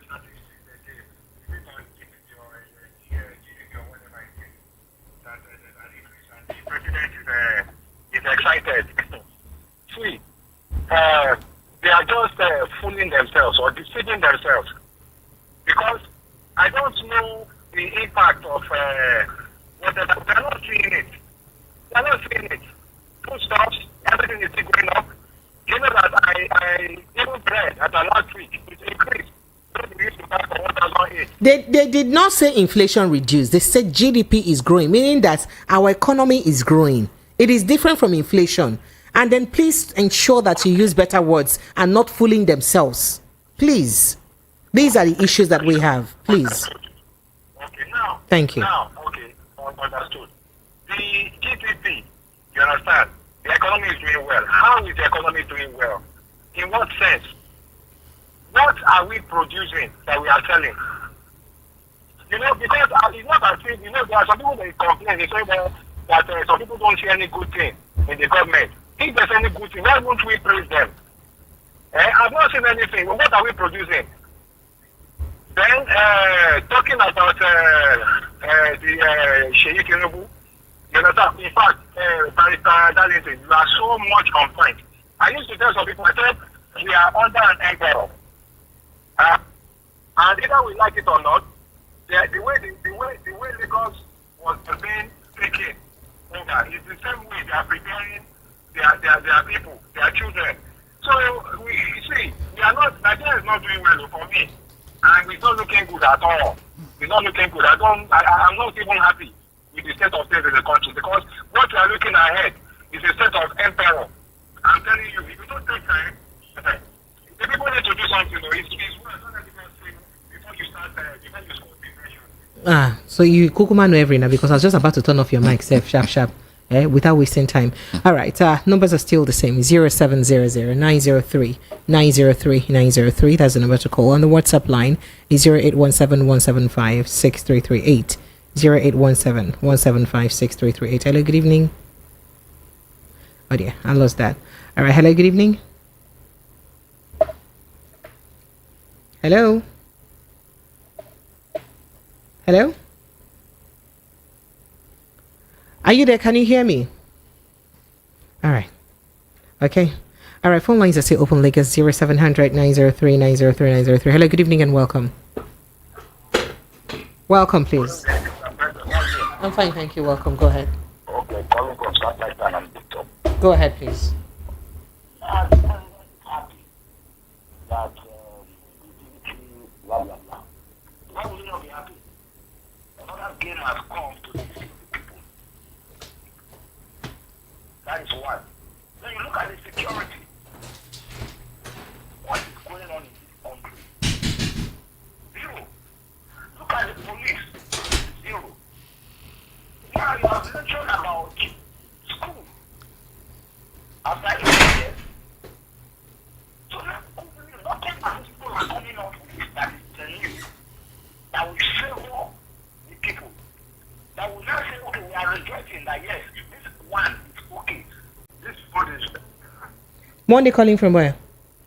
Speaker 5: statistics they gave? We don't give it your GDP or whatever it is. That increase, and the president is excited. See, they are just fooling themselves or deceiving themselves, because I don't know the impact of whatever. They're not seeing it. They're not seeing it. Foodstuffs, everything is still going up. You know that I even bread at the last week, it increased. We used to buy for 1,008.
Speaker 1: They did not say inflation reduced. They said GDP is growing, meaning that our economy is growing. It is different from inflation. And then please ensure that you use better words and not fooling themselves. Please. These are the issues that we have. Please.
Speaker 5: Okay, now.
Speaker 1: Thank you.
Speaker 5: Now, okay, understood. The GDP, you understand? The economy is doing well. How is the economy doing well? In what sense? What are we producing that we are selling? Because it's not as if, there are some people that complain. They say that some people don't see any good thing in the government. If there's any good thing, why won't we praise them? I've not seen anything. What are we producing? Then, talking about the Seyi Tinubu, you understand? In fact, Barrister Darlington, you are so much on point. I used to tell some people, I said, we are under an emperor. And either we like it or not, the way Lagos was being taken over is the same way they are preparing their people, their children. So you see, Nigeria is not doing well for me, and it's not looking good at all. It's not looking good. I'm not even happy with the state of things in the country, because what we are looking ahead is a state of emperor. I'm telling you, if you don't take time, the people need to do something. It's well, not that you can say before you start, before you score the nation.
Speaker 1: So you kukuma know every now, because I was just about to turn off your mic, sharp, without wasting time. All right, numbers are still the same: 0700 903 903 903. That's the number to call. On the WhatsApp line is 0817 175 6338. 0817 175 6338. Hello, good evening. Oh dear, I lost that. All right, hello, good evening. Hello. Hello. Are you there? Can you hear me? All right. Okay. All right. Phone lines are still open. Lagos 0700 903 903 903. Hello. Good evening and welcome. Welcome, please. I'm fine, thank you. Welcome. Go ahead.
Speaker 5: Okay, calling from Satellite and I'm TikTok.
Speaker 1: Go ahead, please.
Speaker 5: I'm happy that blah blah blah. Why would you not be happy? Another game has come to these people. That is one. Then you look at the security. What is going on in this country? Zero. Look at the police. Zero. Now you have mentioned about school. After 8 years. So now, nothing that people are coming out with that is genuine. That will favor the people. That will not say, okay, we are rejoicing that yes, this one is okay. This one is.
Speaker 1: Monday calling from where?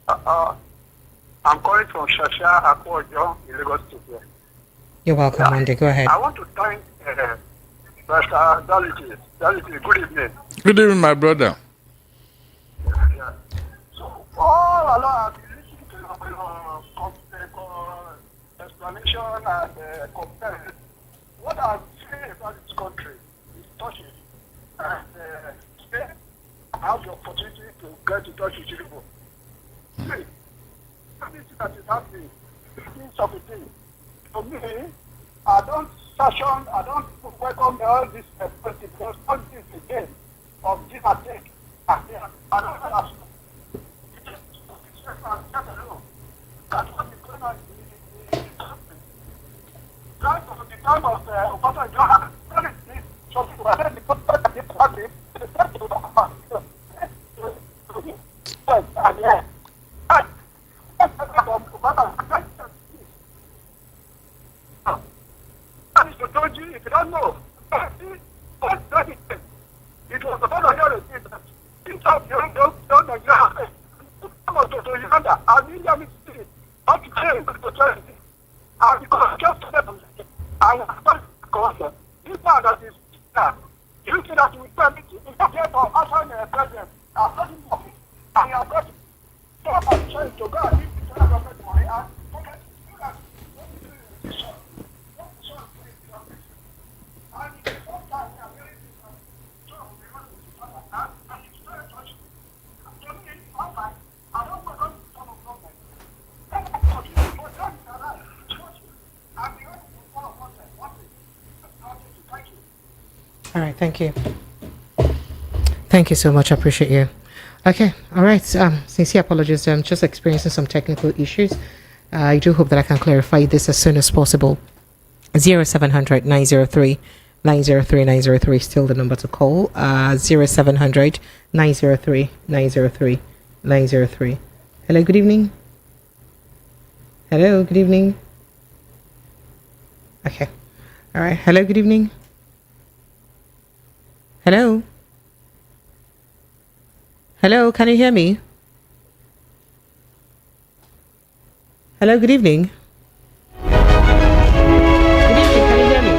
Speaker 5: I'm calling from Shasha Akwojo in Lagos State.
Speaker 1: You're welcome, Monday. Go ahead.
Speaker 5: I want to thank Mr. Daliti. Good evening.
Speaker 6: Good evening, my brother.
Speaker 5: Yeah. So, all along, I've been listening to your explanation and comparison. What I'm saying about this country is touching. And today, I have the opportunity to get to touch with Tinubu. See, everything that is happening, things of a thing. For me, I don't welcome all this because all this again of this attack. I don't know. That's what is going on in the country. Right from the time of Obama, John, some people are saying the country that is happening, the country of Obama. If you don't know, it was the father here that himself, don't Nigeria, to Uganda, and India means city, not to claim to charity. And because just them, and because this man that is there, you see that we permit you to get for asking a president, and president of it, and you have got so much chance to go and give the federal government money and forget to do that.
Speaker 1: All right, thank you. Thank you so much. I appreciate you. Okay, all right. Sincere apologies. I'm just experiencing some technical issues. I do hope that I can clarify this as soon as possible. 0700 903 903 903 still the number to call. 0700 903 903 903. Hello, good evening. Hello, good evening. Okay. All right. Hello, good evening. Hello. Hello, can you hear me? Hello, good evening. Good evening, can you hear me?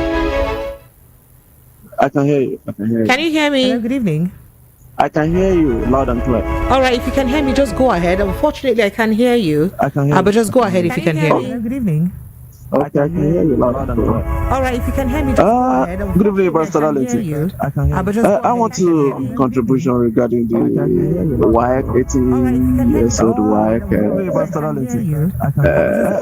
Speaker 7: I can hear you.
Speaker 1: Can you hear me? Hello, good evening.
Speaker 7: I can hear you loud and clear.
Speaker 1: All right, if you can hear me, just go ahead. Unfortunately, I can't hear you.
Speaker 7: I can hear you.
Speaker 1: But just go ahead if you can hear me. Hello, good evening.
Speaker 7: Okay, I can hear you loud and clear.
Speaker 1: All right, if you can hear me, just go ahead.
Speaker 7: Good evening, Pastor
Speaker 1: I can hear
Speaker 7: Darlington.
Speaker 1: you.
Speaker 7: I can hear
Speaker 1: But
Speaker 7: you.
Speaker 1: just go
Speaker 7: I
Speaker 1: ahead.
Speaker 7: want to contribution regarding the WIAC, 18 years old WIAC.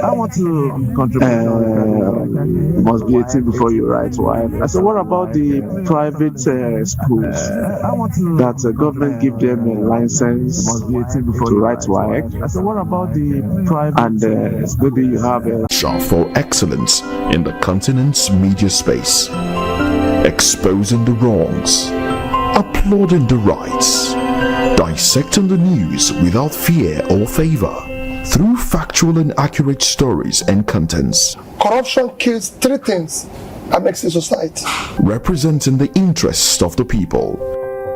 Speaker 7: I want to contribution. Must be 18 before you write WIAC. I said, what about the private schools that government give them a license to write WIAC? I said, what about the private and maybe you have a
Speaker 2: for excellence in the continent's media space, exposing the wrongs, applauding the rights, dissecting the news without fear or favor, through factual and accurate stories and contents.
Speaker 8: Corruption kills three things that makes a society.
Speaker 2: Representing the interests of the people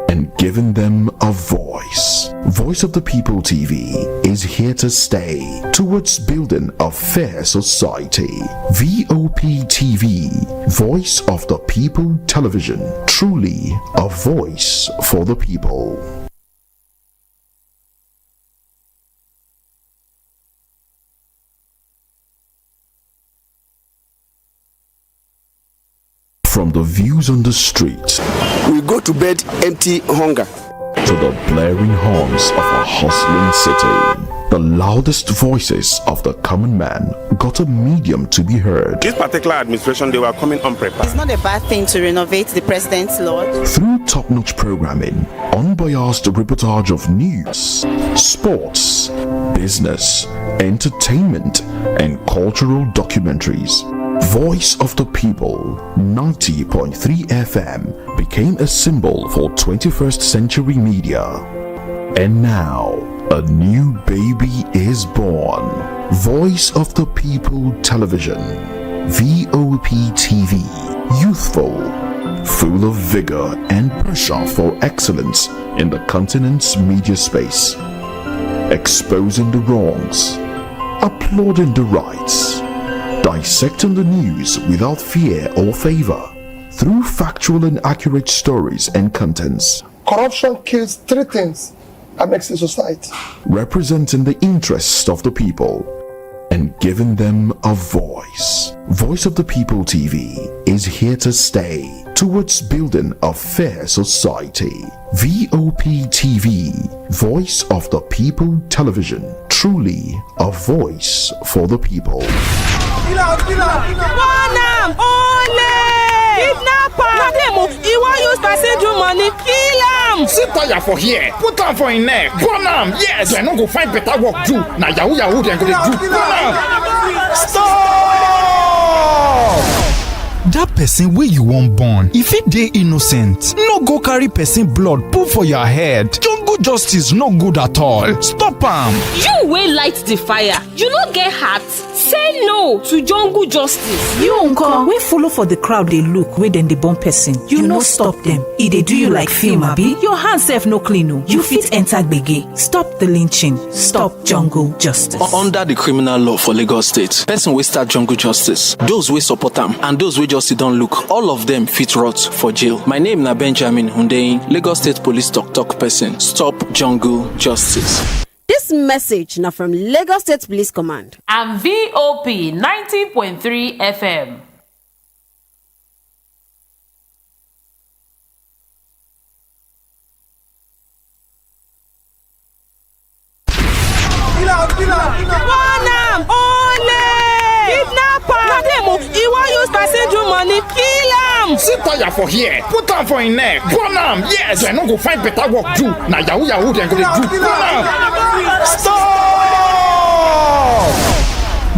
Speaker 2: and giving them a voice. Voice of the People TV is here to stay towards building a fair society. VOP TV, Voice of the People Television, truly a voice for the people. From the views on the street
Speaker 3: We go to bed empty hunger.
Speaker 2: to the blaring horns of a hustling city, the loudest voices of the common man got a medium to be heard.
Speaker 3: This particular administration, they were coming unprepared.
Speaker 4: It's not a bad thing to renovate the president's lodge.
Speaker 2: Through top-notch programming, unbiased reportage of news, sports, business, entertainment, and cultural documentaries, Voice of the People 90.3 FM became a symbol for 21st century media. And now, a new baby is born. Voice of the People Television, VOP TV, youthful, full of vigor and pressure for excellence in the continent's media space, exposing the wrongs, applauding the rights, dissecting the news without fear or favor, through factual and accurate stories and contents.
Speaker 8: Corruption kills three things that makes a society.
Speaker 2: Representing the interests of the people and giving them a voice. Voice of the People TV is here to stay towards building a fair society. VOP TV, Voice of the People Television, truly a voice for the people.
Speaker 9: Bonam! Ole! Kidnapper! Na dem o, he wan use person do money, kill am!
Speaker 10: Sit tire for here, put am for him neck, burn am, yes! Dem no go find better work do, na yahoo yahoo dem go dey do, burn am! Stop!
Speaker 11: Dat person wey you wan born, if e dey innocent, no go carry person blood put for your head. Jungle justice no good at all. Stop am.
Speaker 9: You wey light the fire, you no get heart? Say no to jungle justice.
Speaker 12: You uncle wey follow for the crowd dey look wey dem dey born person, you no stop dem. E dey do you like film abi? Your hand sef no clean o. You fit enter gbege. Stop the lynching. Stop jungle justice.
Speaker 13: Under the criminal law for Lagos State, person wey start jungle justice, those wey support am and those wey just sit down look, all of them fit rot for jail. My name na Benjamin Hundeyin, Lagos State Police talk person. Stop jungle justice.
Speaker 14: This message now from Lagos State Police Command
Speaker 15: and VOP 90.3 FM.
Speaker 9: Bonam! Ole! Kidnapper! Na dem o, he wan use person do money, kill am!
Speaker 10: Sit tire for here, put am for him neck, burn am, yes! Dem no go find better work do, na yahoo yahoo dem go dey do, burn am! Stop!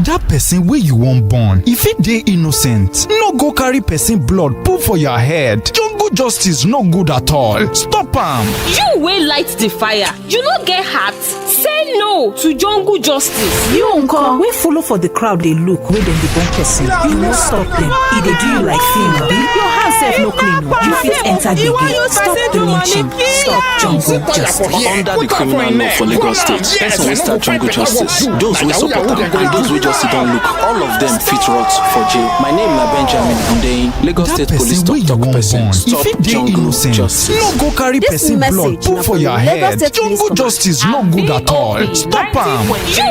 Speaker 11: Dat person wey you wan born, if e dey innocent, no go carry person blood put for your head. Jungle justice no good at all. Stop am.
Speaker 9: You wey light the fire, you no get heart? Say no to jungle justice.
Speaker 12: You uncle wey follow for the crowd dey look wey dem dey born person, you no stop dem. E dey do you like film abi? Your hand sef no clean o. You fit enter gbege. Stop the lynching. Stop jungle justice.
Speaker 13: Under the criminal law for Lagos State, person wey start jungle justice, those wey support am and those wey just sit down look, all of them fit rot for jail. My name na Benjamin Hundeyin, Lagos State Police talk person. Stop
Speaker 11: If it dey innocent, no go carry person blood put for your head. Jungle justice no good at all. Stop am.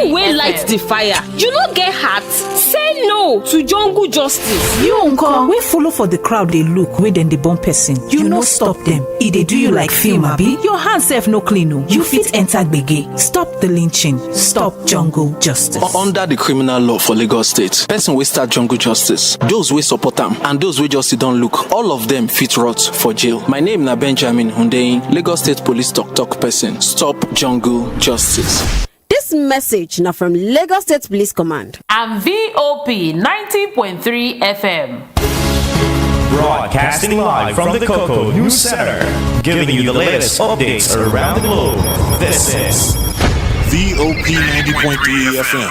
Speaker 9: You wey light the fire, you no get heart. Say no to jungle justice.
Speaker 12: You uncle wey follow for the crowd dey look wey dem dey burn person. You no stop them. E dey do you like film abi? Your hand sef no clean o. You fit enter gbege. Stop the lynching. Stop jungle justice.
Speaker 13: Under the criminal law for Lagos State, person wey start jungle justice, those wey support am and those wey just sit down look, all of them fit rot for jail. My name na Benjamin Hundeyin, Lagos State Police talk person. Stop jungle justice.
Speaker 14: This message now from Lagos State Police Command
Speaker 15: and VOP 90.3 FM.
Speaker 16: Broadcasting live from the Cocoa News Center, giving you the latest updates around the globe. This is
Speaker 2: VOP 90.3
Speaker 17: FM.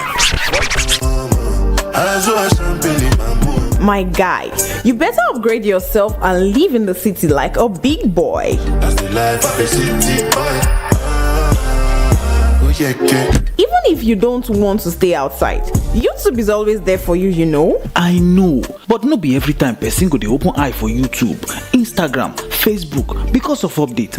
Speaker 17: My guy, you better upgrade yourself and live in the city like a big boy. That's the life of a city boy. Even if you don't want to stay outside, YouTube is always there for you, you know.
Speaker 18: I know, but no be every time person go dey open eye for YouTube, Instagram, Facebook because of update.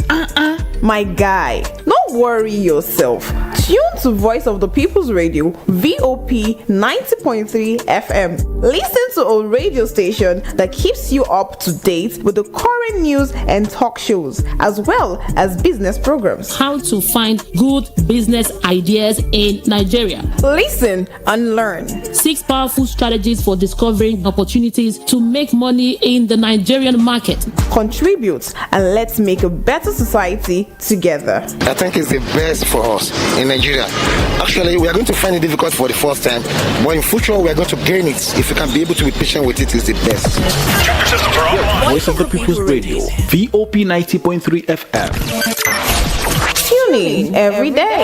Speaker 17: My guy, don't worry yourself. Tune to Voice of the People's Radio, VOP 90.3 FM. Listen to a radio station that keeps you up to date with the current news and talk shows, as well as business programs.
Speaker 19: How to find good business ideas in Nigeria.
Speaker 17: Listen and learn. 6
Speaker 19: powerful strategies for discovering opportunities to make money in the Nigerian market.
Speaker 17: Contribute and let's make a better society together.
Speaker 20: I think it's the best for us in Nigeria. Actually, we are going to find it difficult for the first time, but in future we are going to gain it. If we can be able to be patient with it, is the best.
Speaker 18: Voice of the People's Radio, VOP 90.3 FM.
Speaker 17: Tune in every day.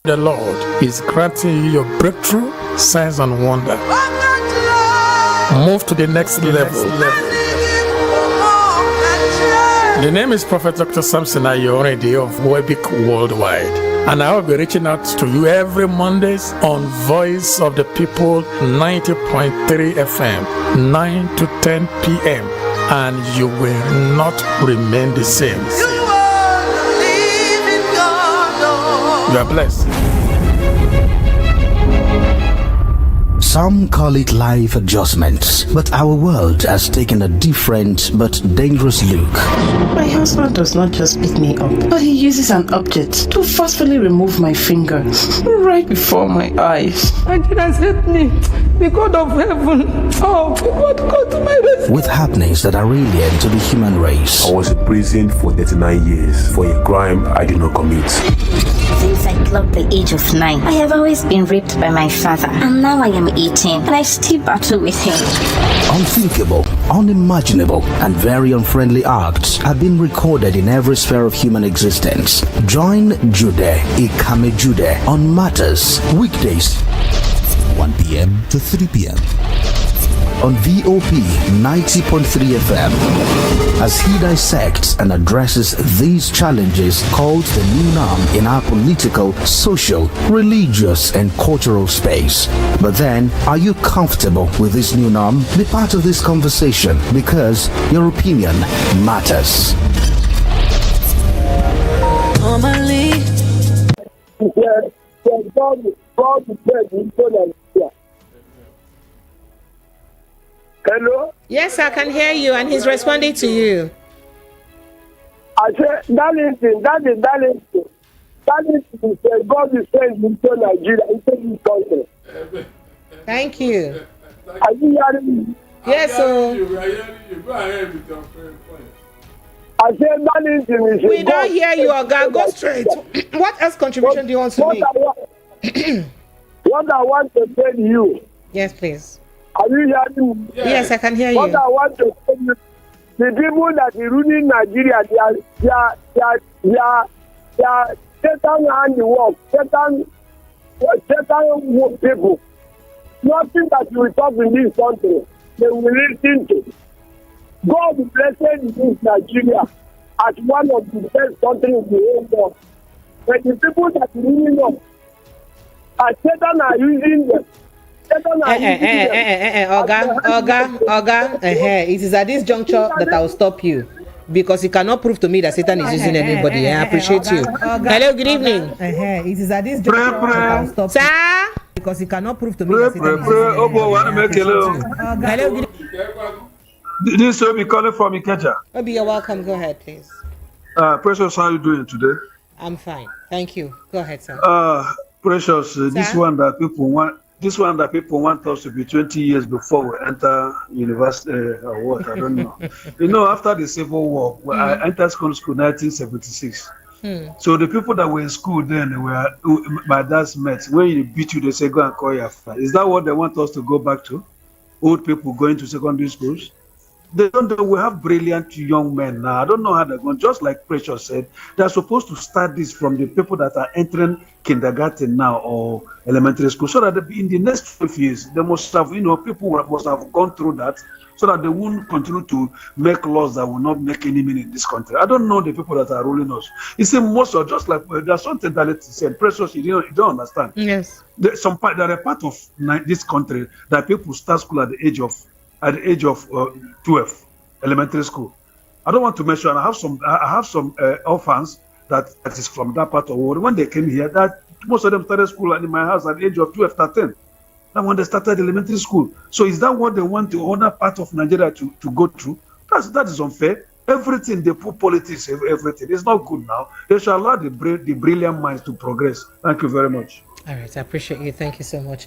Speaker 21: The Lord is granting you your breakthrough, signs and wonder. Move to the next level. The name is Prophet Dr. Samson Ayorede of Webic Worldwide, and I will be reaching out to you every Mondays on Voice of the People 90.3 FM, 9 to 10 p.m., and you will not remain the same. You are blessed.
Speaker 22: Some call it life adjustments, but our world has taken a different but dangerous look.
Speaker 23: My husband does not just beat me up, but he uses an object to forcefully remove my finger right before my eyes.
Speaker 24: And it has hit me. The God of heaven. Oh, God, go to my rescue.
Speaker 22: With happenings that are alien to the human race.
Speaker 25: I was in prison for 39 years for a crime I did not commit.
Speaker 26: Since I clocked the age of 9, I have always been raped by my father, and now I am 18, and I still battle with him.
Speaker 22: Unthinkable, unimaginable, and very unfriendly acts have been recorded in every sphere of human existence. Join Jude Ikame Jude on Matters, weekdays, 1 p.m. to 3 p.m. on VOP 90.3 FM as he dissects and addresses these challenges called the new norm in our political, social, religious, and cultural space. But then, are you comfortable with this new norm? Be part of this conversation because your opinion matters.
Speaker 5: Hello?
Speaker 1: Yes, I can hear you, and he's responding to you.
Speaker 5: I said, Darlington. Darlington said, God is saying into Nigeria, into this country.
Speaker 1: Thank you.
Speaker 5: Are you hearing me?
Speaker 1: Yes, sir.
Speaker 6: Go ahead with your point.
Speaker 5: I said, Darlington is
Speaker 1: we don't hear you, Oga. Go straight. What else contribution do you want to make?
Speaker 5: What I want to tell you.
Speaker 1: Yes, please.
Speaker 5: Are you hearing me?
Speaker 1: Yes, I can hear you.
Speaker 5: What I want to tell you, the people that are ruling Nigeria, they are Satan handiwork, Satan people. Nothing that you will talk in this country, they will listen to. God blessed this Nigeria as one of the best countries in the whole world. But the people that really know, as Satan are using them,
Speaker 1: Oga, it is at this juncture that I will stop you. Because you cannot prove to me that Satan is using anybody. I appreciate you. Hello, good evening. It is at this juncture that I will stop you. Sir? Because you cannot prove to me that Satan is using anybody. Hello, good evening.
Speaker 3: This will be calling from Ikeja.
Speaker 1: Obi, you're welcome. Go ahead, please.
Speaker 3: Precious, how are you doing today?
Speaker 1: I'm fine. Thank you. Go ahead, sir.
Speaker 3: Precious, this one that people want us to be 20 years before we enter university or what, I don't know. After the Civil War, I entered school in 1976. So the people that were in school then, my dad's mates. When you beat you, they say, go and call your father. Is that what they want us to go back to? Old people going to secondary schools? They don't know. We have brilliant young men now. I don't know how they're going. Just like Precious said, they're supposed to start this from the people that are entering kindergarten now or elementary school, so that in the next 12 years, they must have, people must have gone through that, so that they won't continue to make laws that will not make any meaning in this country. I don't know the people that are ruling us. You see, most of just like there's something that said, Precious, you don't understand.
Speaker 1: Yes.
Speaker 3: There are a part of this country that people start school at the age of 12, elementary school. I don't want to mention. I have some orphans that is from that part of the world. When they came here, that most of them started school in my house at the age of 12, 13. That when they started elementary school. So is that what they want the other part of Nigeria to go through? That is unfair. Everything they put politics, everything. It's not good now. They should allow the brilliant minds to progress. Thank you very much.
Speaker 1: All right, I appreciate you. Thank you so much.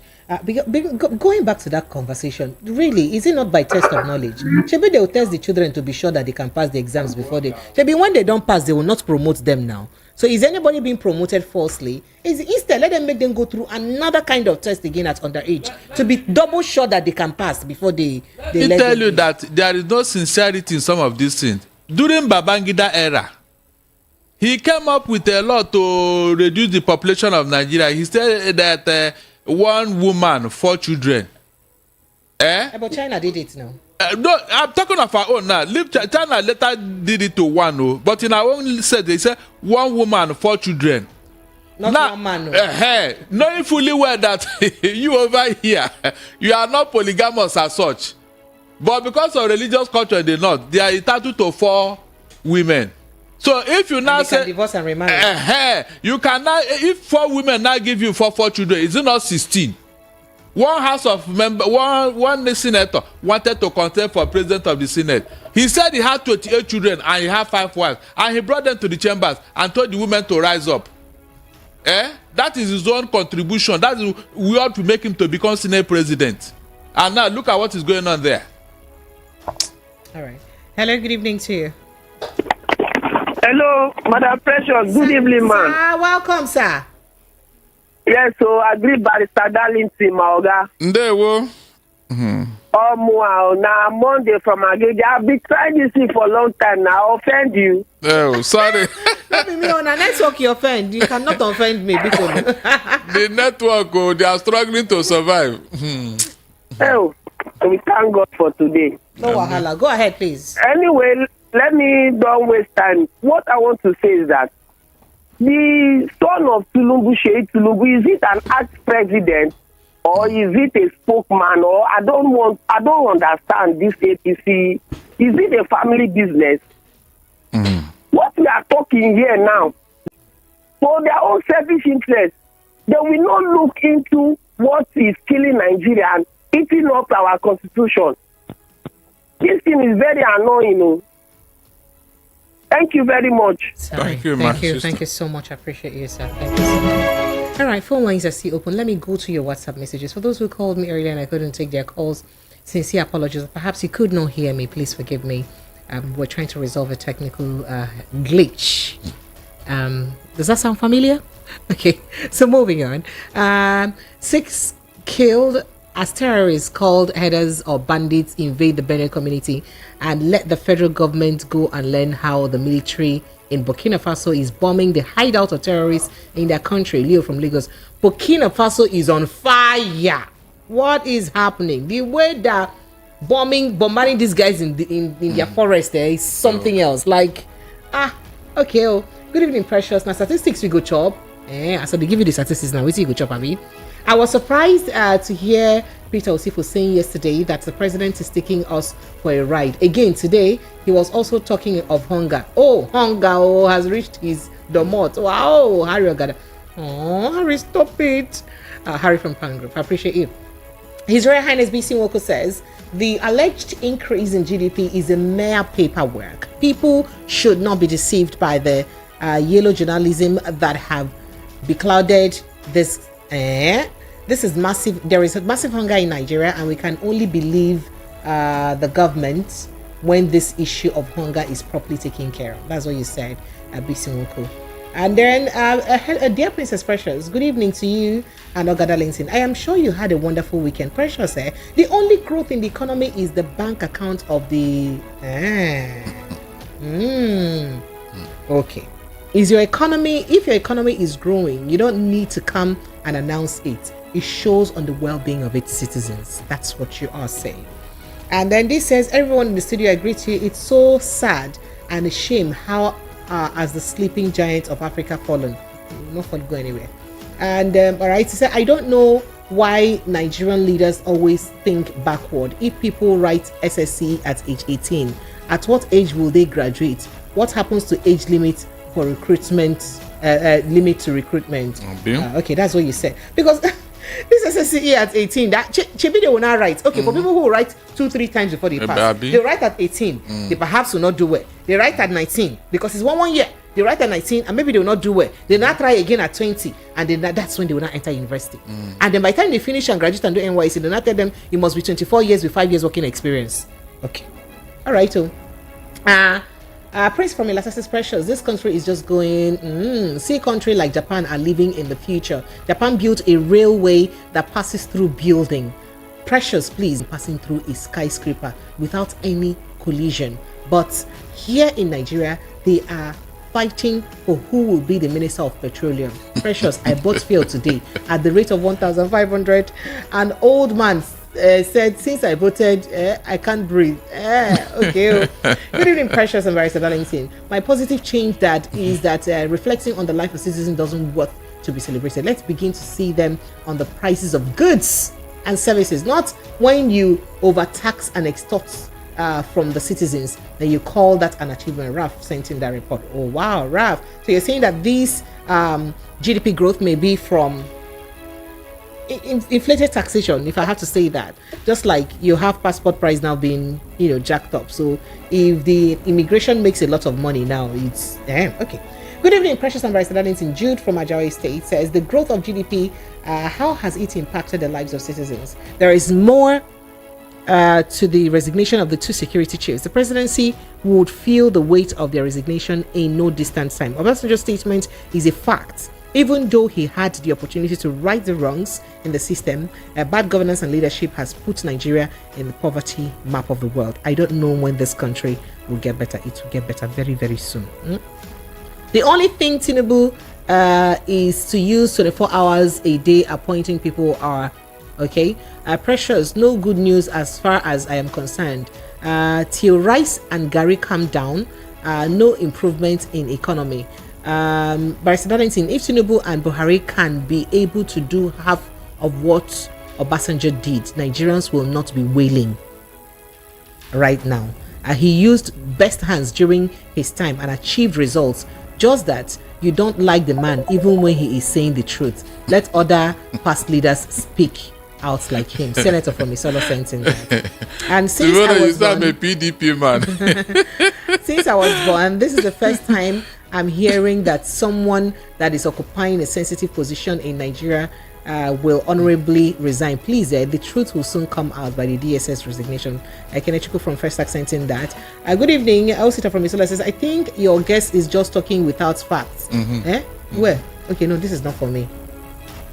Speaker 1: Going back to that conversation, really, is it not by test of knowledge? Maybe they will test the children to be sure that they can pass the exams before they. Maybe when they don't pass, they will not promote them now. So is anybody being promoted falsely? Instead, let them make them go through another kind of test again at underage to be double sure that they can pass before they
Speaker 6: tell you that there is no sincerity in some of these things. During Babangida era, he came up with a law to reduce the population of Nigeria. He said that 1 woman, 4 children.
Speaker 1: But China did it now.
Speaker 6: No, I'm talking of our own now. China later did it to 1, but in our own said they said 1 woman, 4 children.
Speaker 1: Not now, 1 man.
Speaker 6: Knowing fully well that you over here, you are not polygamous as such, but because of religious culture in the north, they are entitled to 4 women. So if you now say
Speaker 1: divorce and remarry,
Speaker 6: you cannot. If 4 women now give you 4 children, is it not 16? One house of member, one senator wanted to contest for president of the senate. He said he had 28 children and he had 5 wives, and he brought them to the chambers and told the women to rise up. That is his own contribution. That is, we ought to make him to become senate president. And now look at what is going on there.
Speaker 1: All right. Hello. Good evening to you.
Speaker 4: Hello, Madam Precious. Good evening, man.
Speaker 1: Welcome, sir.
Speaker 4: Yes, so I agree Barrister Darlington, Maoga.
Speaker 6: Ndewo.
Speaker 4: Now Monday from Agege. I've been trying this thing for a long time now. I offend you.
Speaker 6: Oh, sorry.
Speaker 1: Let me on a network you offend. You cannot offend me because
Speaker 6: the network, they are struggling to survive.
Speaker 4: Oh, we thank God for today.
Speaker 1: No wahala. Go ahead, please.
Speaker 4: Anyway, let me don't waste time. What I want to say is that the son of Tinubu, Sheikh Tinubu, is it an ex-president or is it a spokesman? Or I don't understand this APC. Is it a family business? What we are talking here now, for their own selfish interest, they will not look into what is killing Nigeria and eating up our constitution. This thing is very annoying. Thank you very much.
Speaker 6: Thank you,
Speaker 1: Thank you so much. I appreciate you, sir. Thank you so much. All right, phone lines are still open. Let me go to your WhatsApp messages. For those who called me earlier and I couldn't take their calls, sincere apologies. Perhaps you could not hear me. Please forgive me. We're trying to resolve a technical glitch. Does that sound familiar? Okay, so moving on. 6 killed as terrorists called headers or bandits invade the Benue community and let the federal government go and learn how the military in Burkina Faso is bombing the hideout of terrorists in their country. Leo from Lagos. Burkina Faso is on fire. What is happening? The way that bombarding these guys in their forest there is something else. Like, okay. Good evening, Precious. Now statistics we go chop. So they give you the statistics now. We see you go chop, I I was surprised to hear Peter Osifo saying yesterday that the president is taking us for a ride. Again, today, he was also talking of hunger. Oh, hunger has reached his domot. Wow, Harry Ogada. Oh, Harry, stop it. Harry from Pangrove, I appreciate you. His Royal Highness B.C. Nwoko says, the alleged increase in GDP is a mere paperwork. People should not be deceived by the yellow journalism that have beclouded this. This is massive. There is a massive hunger in Nigeria, and we can only believe the government when this issue of hunger is properly taken care of. That's what you said, B.C. Nwoko. And then, dear Princess Precious, good evening to you and Ogada Linton. I am sure you had a wonderful weekend. Precious, the only growth in the economy is the bank account of the... Okay. Is your economy, if your economy is growing, you don't need to come and announce it. It shows on the well-being of its citizens. That's what you are saying. And then this says, everyone in the studio agrees to you. It's so sad and a shame how as the sleeping giant of Africa fallen. No fun go anywhere. And all right, he said, I don't know why Nigerian leaders always think backward. If people write SSC at age 18, at what age will they graduate? What happens to age limit for recruitment? Limit to recruitment. Okay, that's what you said. Because this SSCE at 18, that Chibi they will not write. Okay, for people who write 2-3 times before they pass, they write at 18. They perhaps will not do well. They write at 19 because it's one year. They write at 19 and maybe they will not do well. They not try again at 20, and then that's when they will not enter university. And then by the time they finish and graduate and do NYC, they not tell them you must be 24 years with 5 years working experience. Okay, all right. So, Prince from Elasasis Precious, this country is just going, see a country like Japan are living in the future. Japan built a railway that passes through building. Precious, please, passing through a skyscraper without any collision. But here in Nigeria, they are fighting for who will be the Minister of Petroleum. Precious, I bought fuel today at the rate of 1,500. An old man said, since I voted, I can't breathe. Okay. Good evening, Precious and Barrister Darlington. My positive change that is that reflecting on the life of citizens doesn't worth to be celebrated. Let's begin to see them on the prices of goods and services, not when you overtax and extort from the citizens, then you call that an achievement. Raf sent in that report. Oh wow, Raf. So you're saying that this GDP growth may be from inflated taxation, if I have to say that. Just like you have passport price now being, jacked up. So if the immigration makes a lot of money now, it's okay. Good evening, Precious and Barrister Darlington. Jude from Ajawa State says, the growth of GDP, how has it impacted the lives of citizens? There is more to the resignation of the two security chiefs. The presidency would feel the weight of their resignation in no distant time. Obasanjo's statement is a fact. Even though he had the opportunity to right the wrongs in the system, bad governance and leadership has put Nigeria in the poverty map of the world. I don't know when this country will get better. It will get better very, very soon. The only thing Tinubu is to use 24 hours a day appointing people are, okay? Precious, no good news as far as I am concerned. Till rice and Gary calm down, no improvement in economy. Barrister Darlington, if Tinubu and Buhari can be able to do half of what Obasanjo did, Nigerians will not be wailing right now. He used best hands during his time and achieved results. Just that you don't like the man even when he is saying the truth. Let other past leaders speak out like him. Senator from Isolo sent in that. And since I was born,
Speaker 6: a PDP man.
Speaker 1: Since I was born, this is the first time I'm hearing that someone that is occupying a sensitive position in Nigeria will honorably resign. Please, the truth will soon come out by the DSS resignation. Kenechukwu from First Accent in that. Good evening. Elsita from Isola says, I think your guest is just talking without facts. Where? Okay, no, this is not for me.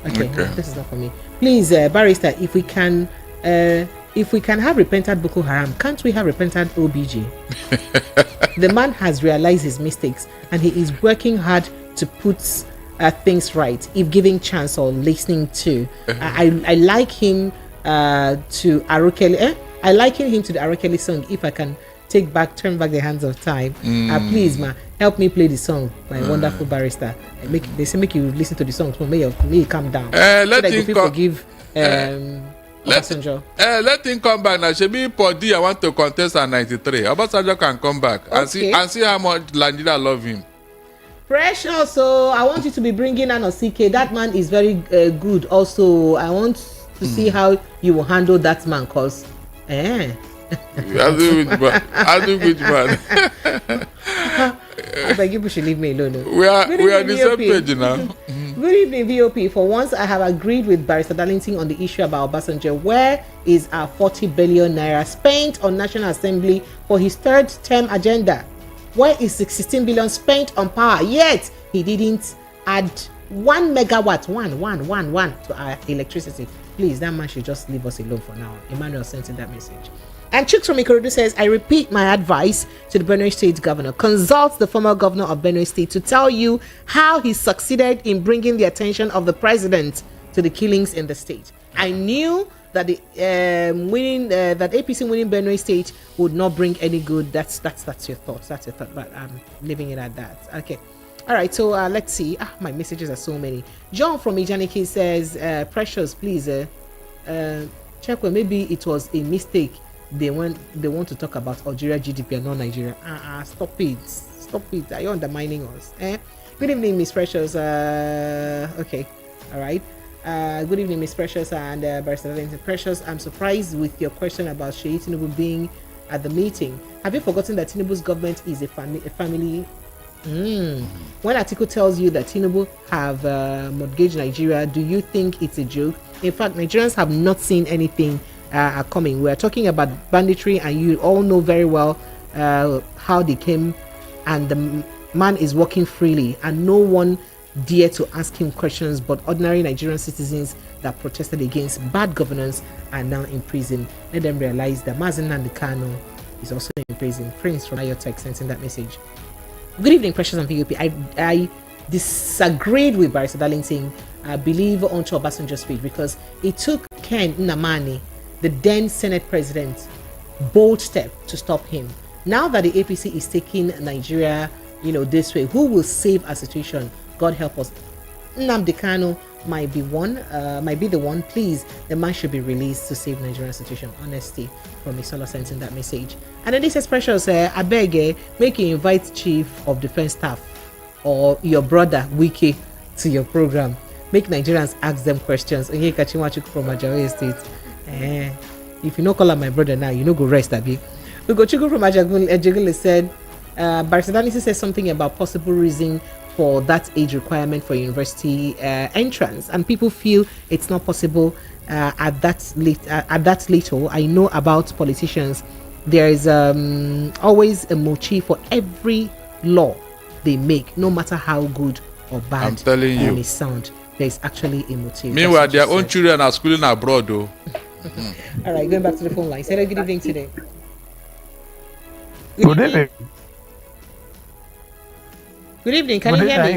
Speaker 1: Okay. No, this is not for me. Please, Barrister, if we can have repentant Boko Haram, can't we have repentant OBJ? The man has realized his mistakes and he is working hard to put things right if giving chance or listening to. I like him to Arokeli. I liken him to the Arokeli song, If I Can Turn Back the Hands of Time. Please, ma, help me play the song by wonderful barrister. They say make you listen to the song, so may you calm down.
Speaker 6: Let him
Speaker 1: forgive Obasanjo.
Speaker 6: Let him come back now. Shebi Podi, I want to contest at 93. Obasanjo can come back and see how much Nigeria love him.
Speaker 1: Precious, so I want you to be bringing an CK. That man is very good. Also, I want to see how you will handle that man, cause. I
Speaker 6: do which man.
Speaker 1: I beg you should leave me alone.
Speaker 6: We are the same page now.
Speaker 1: Good evening, VOP. For once, I have agreed with Barrister Darlington on the issue about Obasanjo. Where is our 40 billion naira spent on National Assembly for his third term agenda? Where is 16 billion spent on power? Yet he didn't add 1 megawatt, one to our electricity. Please, that man should just leave us alone for now. Emmanuel sent in that message. And Chooks from Ikorodu says, I repeat my advice to the Benue State governor. Consult the former governor of Benue State to tell you how he succeeded in bringing the attention of the president to the killings in the state. I knew that the that APC winning Benue State would not bring any good. That's your thoughts. That's your thought. But I'm leaving it at that. Okay. All right. So let's see. My messages are so many. John from Ijaniki says, Precious, please check where maybe it was a mistake. They want to talk about Algeria GDP and not Nigeria. Stop it. Are you undermining us? Good evening, Miss Precious. Okay, all right. Good evening, Miss Precious and Barrister Precious. I'm surprised with your question about Sheikh Tinubu being at the meeting. Have you forgotten that Tinubu's government is a family? When article tells you that Tinubu have mortgaged Nigeria, do you think it's a joke? In fact, Nigerians have not seen anything coming. We're talking about banditry, and you all know very well how they came, and the man is walking freely, and no one dare to ask him questions. But ordinary Nigerian citizens that protested against bad governance are now in prison. Let them realize that Mazen Nandekano is also in prison. Prince from Ayotech sent in that message. Good evening, Precious and VOP. I disagreed with Barrister Darlington. I believe onto Obasanjo's speech because it took Ken Nnamani, the then Senate president, bold step to stop him. Now that the APC is taking Nigeria, this way, who will save our situation? God help us. Nnamdi Kanu might be the one. Please, the man should be released to save Nigerian situation. Honesty from Isola sent in that message. And then this says, Precious, I beg, make you invite Chief of Defense Staff or your brother Wiki to your program. Make Nigerians ask them questions. Onye Kachimachu from Ajawe State. If you no call her my brother now, you no go rest, abi. Ugochukwu from Ajagule said, Barrister Darlington says something about possible reason for that age requirement for university entrance, and people feel it's not possible at that little. I know about politicians. There is always a motive for every law they make, no matter how good or bad.
Speaker 6: I'm telling you,
Speaker 1: it sound. There is actually a motive.
Speaker 6: Meanwhile, their own children are schooling abroad, though.
Speaker 1: All right, going back to the phone line. Say good evening today.
Speaker 7: Good evening.
Speaker 1: Good evening. Can you hear me?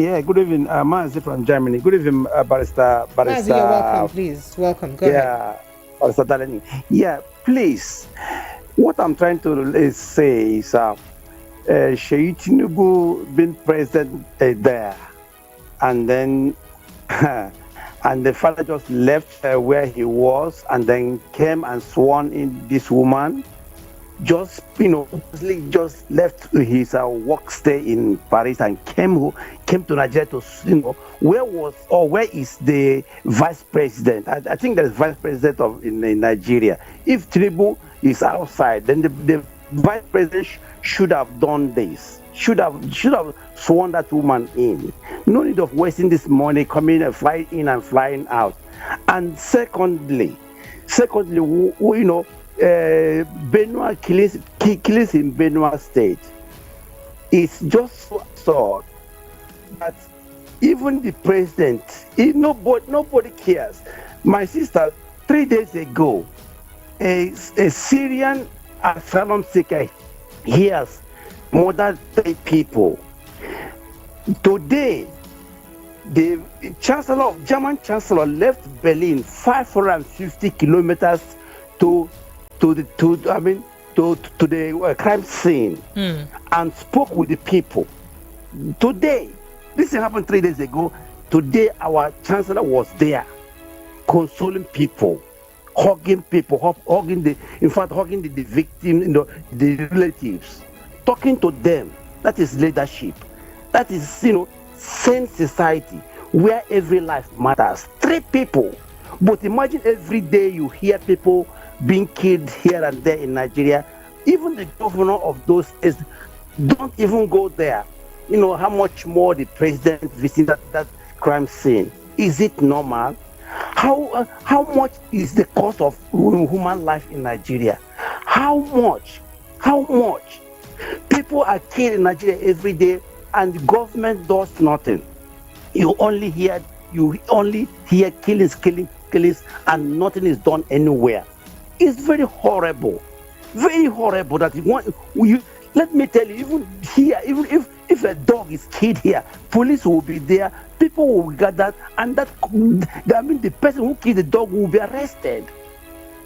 Speaker 7: Yeah, good evening. Mazi from Germany. Good evening, Barrister.
Speaker 1: Mazi, you're welcome, please. Welcome. Go ahead.
Speaker 7: Barrister Darlington. Yeah, please. What I'm trying to say is Sheikh Tinubu being president there, and then and the father just left where he was and then came and sworn in this woman. Just left his work stay in Paris and came to Nigeria to where is the vice president? I think there's vice president in Nigeria. If Tinubu is outside, then the vice president should have done this. Should have sworn that woman in. No need of wasting this money coming and flying in and flying out. And secondly, Benue killings in Benue State. It's just so that even the president, nobody cares. My sister, 3 days ago, a Syrian asylum seeker hears more than 3 people. Today, the German Chancellor left Berlin 550 kilometers to to the crime scene and spoke with the people. Today, this thing happened 3 days ago. Today, our chancellor was there, consoling people, hugging people, hugging the victim, the relatives, talking to them. That is leadership. That is, sane society where every life matters. 3 people. But imagine every day you hear people being killed here and there in Nigeria. Even the governor of those states don't even go there. How much more the president visited that crime scene? Is it normal? How much is the cost of human life in Nigeria? How much? People are killed in Nigeria every day, and the government does nothing. You only hear killings, and nothing is done anywhere. It's very horrible that let me tell you, even here, even if a dog is killed here, police will be there, people will gather, and the person who killed the dog will be arrested.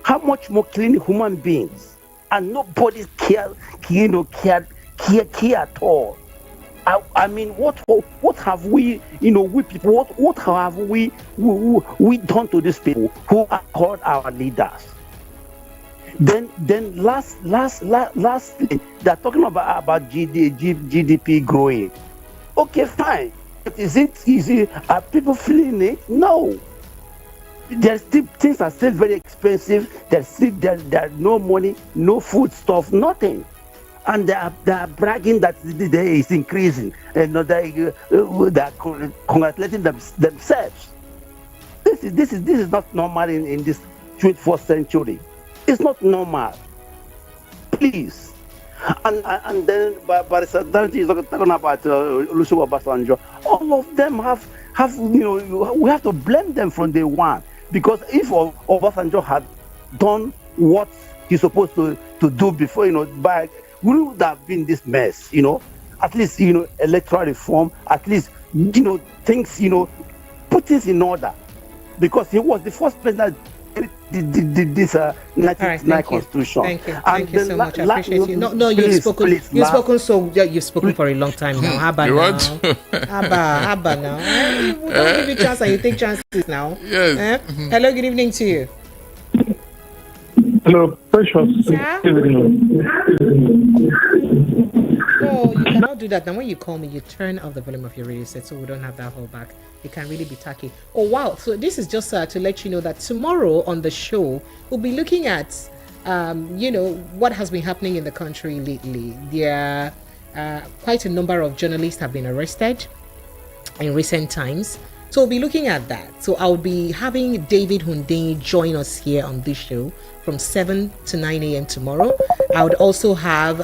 Speaker 7: How much more killing human beings, and nobody care at all? I mean, what have we, we people, what have we done to these people who are called our leaders? Then last thing, they're talking about GDP growing. Okay, fine. But is it easy? Are people feeling it? No. There's still, things are still very expensive. There's no money, no food stuff, nothing. And they are bragging that there is increasing, and they are congratulating themselves. This is not normal in this 21st century. It's not normal. Please. And then Barrister Danji is talking about Olusegun Obasanjo. All of them have we have to blame them from day one, because if Obasanjo had done what he's supposed to do before, we would have been this mess, at least, electoral reform, at least, things, put things in order, because he was the first president that did this 1999 constitution.
Speaker 1: Thank you so much. I appreciate you. No, you've spoken for a long time now. Abba now. We don't give you chance and you take chances now.
Speaker 6: Yes.
Speaker 1: Hello, good evening to you.
Speaker 8: Hello, Precious.
Speaker 1: Oh, you cannot do that. Now, when you call me, you turn off the volume of your radio set so we don't have that hold back. It can really be tacky. Oh, wow. So this is just to let you know that tomorrow on the show, we'll be looking at, what has been happening in the country lately. There are quite a number of journalists have been arrested in recent times. So we'll be looking at that. So I'll be having David Hundeyin join us here on this show from 7 to 9 a.m. tomorrow. I would also have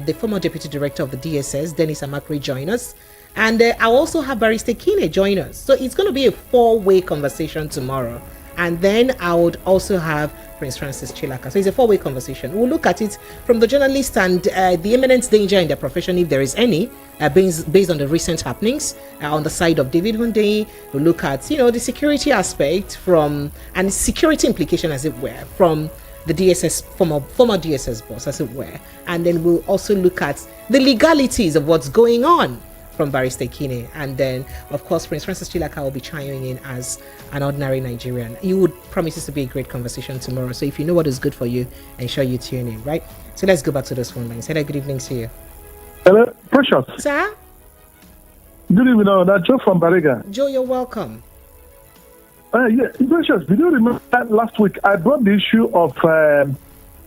Speaker 1: the former Deputy Director of the DSS, Dennis Amakri, join us. And I'll also have Barrister Kine join us. So it's going to be a 4-way conversation tomorrow. And then I would also have Prince Francis Chilaka. So it's a 4-way conversation. We'll look at it from the journalist and the imminent danger in their profession, if there is any, based on the recent happenings on the side of David Hundeyin. We'll look at, the security aspect and security implication, as it were, from the DSS, former DSS boss, as it were. And then we'll also look at the legalities of what's going on from Barrister Kine. And then, of course, Prince Francis Chilaka will be chiming in as an ordinary Nigerian. You would promise this to be a great conversation tomorrow. So if you know what is good for you, ensure you tune in, right? So let's go back to those phone lines. Hello, good evening to you.
Speaker 8: Hello, Precious.
Speaker 1: Sir?
Speaker 8: Good evening, that's Joe from Bariga.
Speaker 1: Joe, you're welcome.
Speaker 8: Yeah, Precious, did you remember that last week I brought the issue of the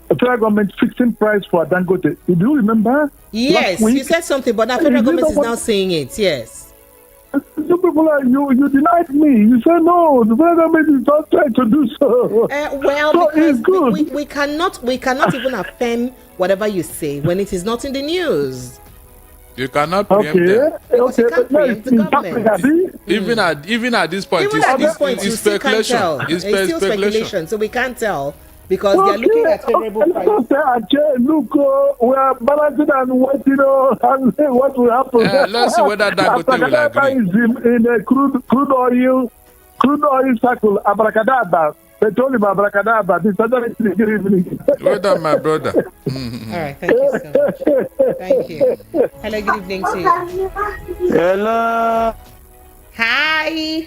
Speaker 8: federal government fixing price for Dangote? Do you remember?
Speaker 1: Yes, you said something, but now federal government is now saying it. Yes.
Speaker 8: You people you denied me. You said no, the federal government is not trying to do so.
Speaker 1: So because it's good. We cannot even affirm whatever you say when it is not in the news.
Speaker 6: You cannot preempt them.
Speaker 1: You can't preempt the government.
Speaker 6: Even at this point, it's speculation. It's still speculation.
Speaker 1: So we can't tell because they are looking at favorable prices.
Speaker 8: Look, we are balancing and waiting and what will happen.
Speaker 6: Let's see whether Dangote will agree.
Speaker 8: Is in a crude oil cycle, abracadabra. They told him abracadabra. This other good evening.
Speaker 6: Well done, my brother.
Speaker 1: All right, thank you so much. Thank you. Hello, good evening to you.
Speaker 9: Hello.
Speaker 1: Hi.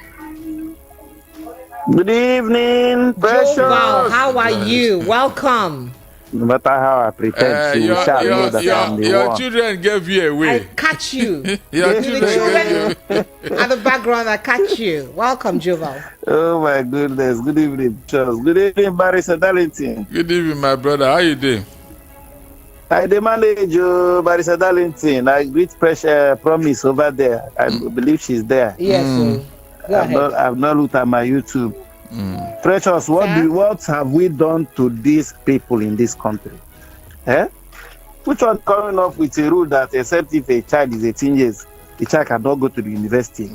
Speaker 9: Good evening, Precious.
Speaker 1: Joval, how are you? Welcome.
Speaker 9: No matter how I pretend, she will shall know that I'm the
Speaker 6: your
Speaker 9: one.
Speaker 6: children gave you away.
Speaker 1: I catch you.
Speaker 6: Your
Speaker 1: The
Speaker 6: children
Speaker 1: children at the background, I catch you. Welcome, Joval.
Speaker 9: Oh my goodness. Good evening, Charles. Good evening, Barrister Darlington.
Speaker 6: Good evening, my brother. How you doing?
Speaker 9: I manage you, Barrister Darlington. I greet Precious Promise over there. I believe she's there.
Speaker 1: Yes, go ahead.
Speaker 9: I've not looked at my YouTube. Precious, what have we done to these people in this country? Which one coming up with a rule that except if a child is 18 years, the child cannot go to the university?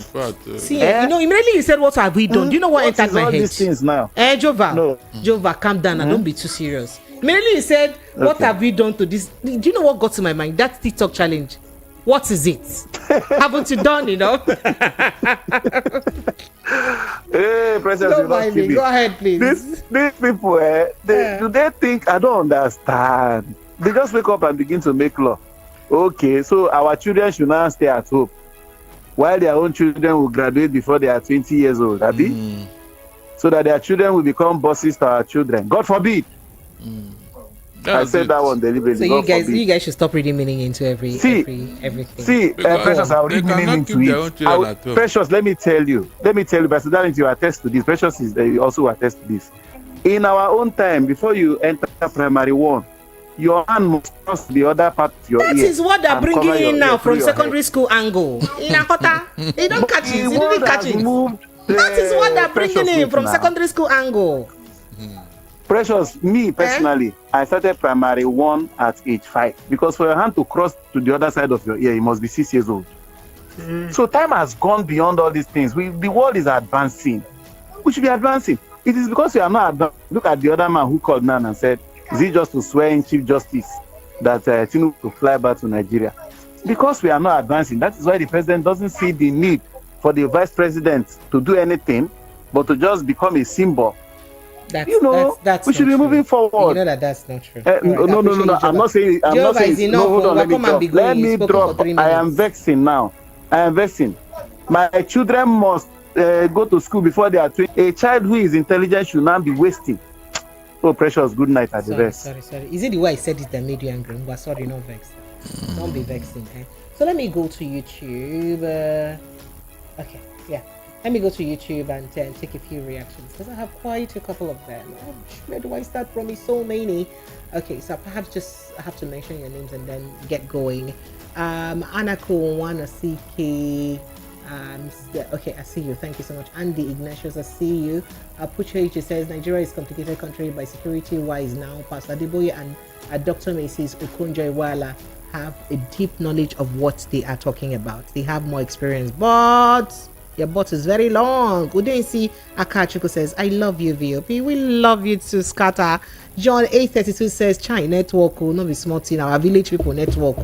Speaker 1: See, immediately you said, what have we done? Do you know what entered my head?
Speaker 9: These things now?
Speaker 1: Joval,
Speaker 9: No.
Speaker 1: Joval, calm down and don't be too serious. Immediately you said, what have we done to this? Do you know what got to my mind? That TikTok challenge. What is it? Haven't you done enough?
Speaker 9: Hey, President,
Speaker 1: don't mind me. Go ahead, please.
Speaker 9: These people, do they think? I don't understand. They just wake up and begin to make law. Okay, so our children should now stay at home, while their own children will graduate before they are 20 years old, Abi? So that their children will become bosses to our children. God forbid. I said that one deliberately.
Speaker 1: So you guys should stop reading meaning into everything.
Speaker 9: See, Precious, I'll read meaning into it. Precious, let me tell you, Pastor Darling, you attest to this. Precious is also attest to this. In our own time, before you enter primary one, your hand must cross the other part of your ear.
Speaker 1: That is what they're bringing in now from secondary school angle. In Akota, they don't catch it. They didn't catch it. That is what they're bringing in from secondary school angle.
Speaker 9: Precious, me personally, I started primary one at age 5 because for your hand to cross to the other side of your ear, you must be 6 years old. So time has gone beyond all these things. The world is advancing. We should be advancing. It is because we are not advancing. Look at the other man who called now and said, is it just to swear in Chief Justice that Tinubu to fly back to Nigeria? Because we are not advancing. That is why the president doesn't see the need for the vice president to do anything, but to just become a symbol.
Speaker 1: That's
Speaker 9: we should be moving forward.
Speaker 1: You know that's not true.
Speaker 9: No. I'm not saying. No, hold on. Let me drop. I am vexing now. My children must go to school before they are 20. A child who is intelligent should not be wasting. Oh, Precious, good night at the best.
Speaker 1: Sorry. Is it the way I said it that made you angry? Well, sorry, not vexed. Don't be vexing. So let me go to YouTube. Okay, yeah. Let me go to YouTube and take a few reactions because I have quite a couple of them. Where do I start from? So many. Okay, so perhaps just I have to mention your names and then get going. Anako Wanasiki. Okay, I see you. Thank you so much. Andy Ignatius, I see you. Puchechi says Nigeria is a complicated country by security wise now. Pastor Adeboye and Dr. Macy's Okonjo Iweala have a deep knowledge of what they are talking about. They have more experience, but your butt is very long. Udensi Akachuku says, I love you, VOP. We love you too, Scatter. John 832 says, China network, not be small in our village people network.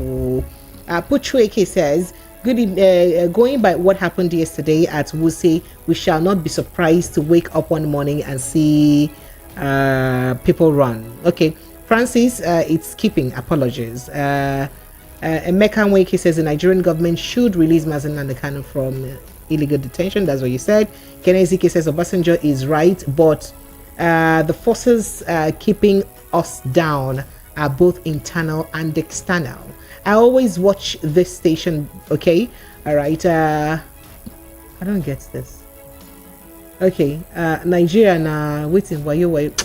Speaker 1: Puchueke says, going by what happened yesterday at Wuse, we shall not be surprised to wake up one morning and see people run. Okay, Francis, it's keeping apologies. Emeka Nweke says the Nigerian government should release Mazen Nandekano from illegal detention. That's what you said. Kenezike says Obasanjo is right, but the forces keeping us down are both internal and external. I always watch this station. Okay, all right. I don't get this. Okay, Nigeria na waiting for you. Wait,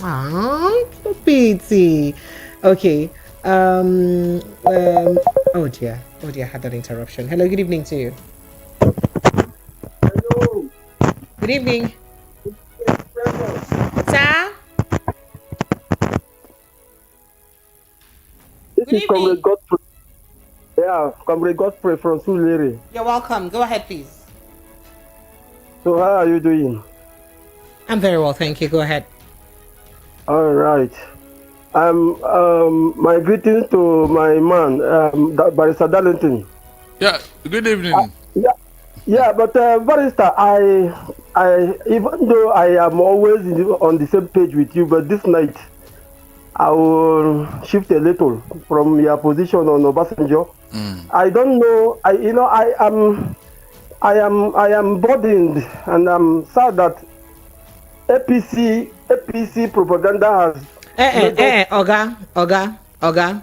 Speaker 1: pity. Okay. Oh dear, I had that interruption. Hello, good evening to you.
Speaker 9: Hello.
Speaker 1: Good evening. Sir?
Speaker 9: This is Comrade Godfrey. Yeah, Comrade Godfrey from Sulere.
Speaker 1: You're welcome. Go ahead, please.
Speaker 9: So how are you doing?
Speaker 1: I'm very well, thank you. Go ahead.
Speaker 9: All right. My greetings to my man, Barrister Darlington.
Speaker 6: Yeah, good evening.
Speaker 9: Yeah, but Barrister,
Speaker 10: even though I am always on the same page with you, but this night I will shift a little from your position on Obasanjo. I don't know. I am burdened, and I'm sad that APC propaganda has.
Speaker 1: Oga,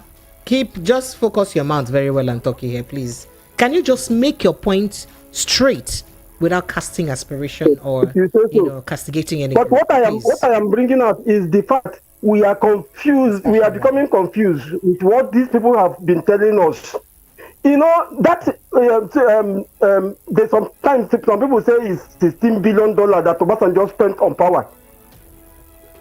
Speaker 1: just focus your mouth very well and talk here, please. Can you just make your point straight without casting aspiration or castigating anyone?
Speaker 10: But what I am bringing up is the fact we are confused. We are becoming confused with what these people have been telling us. That there's sometimes some people say it's $16 billion that Obasanjo spent on power.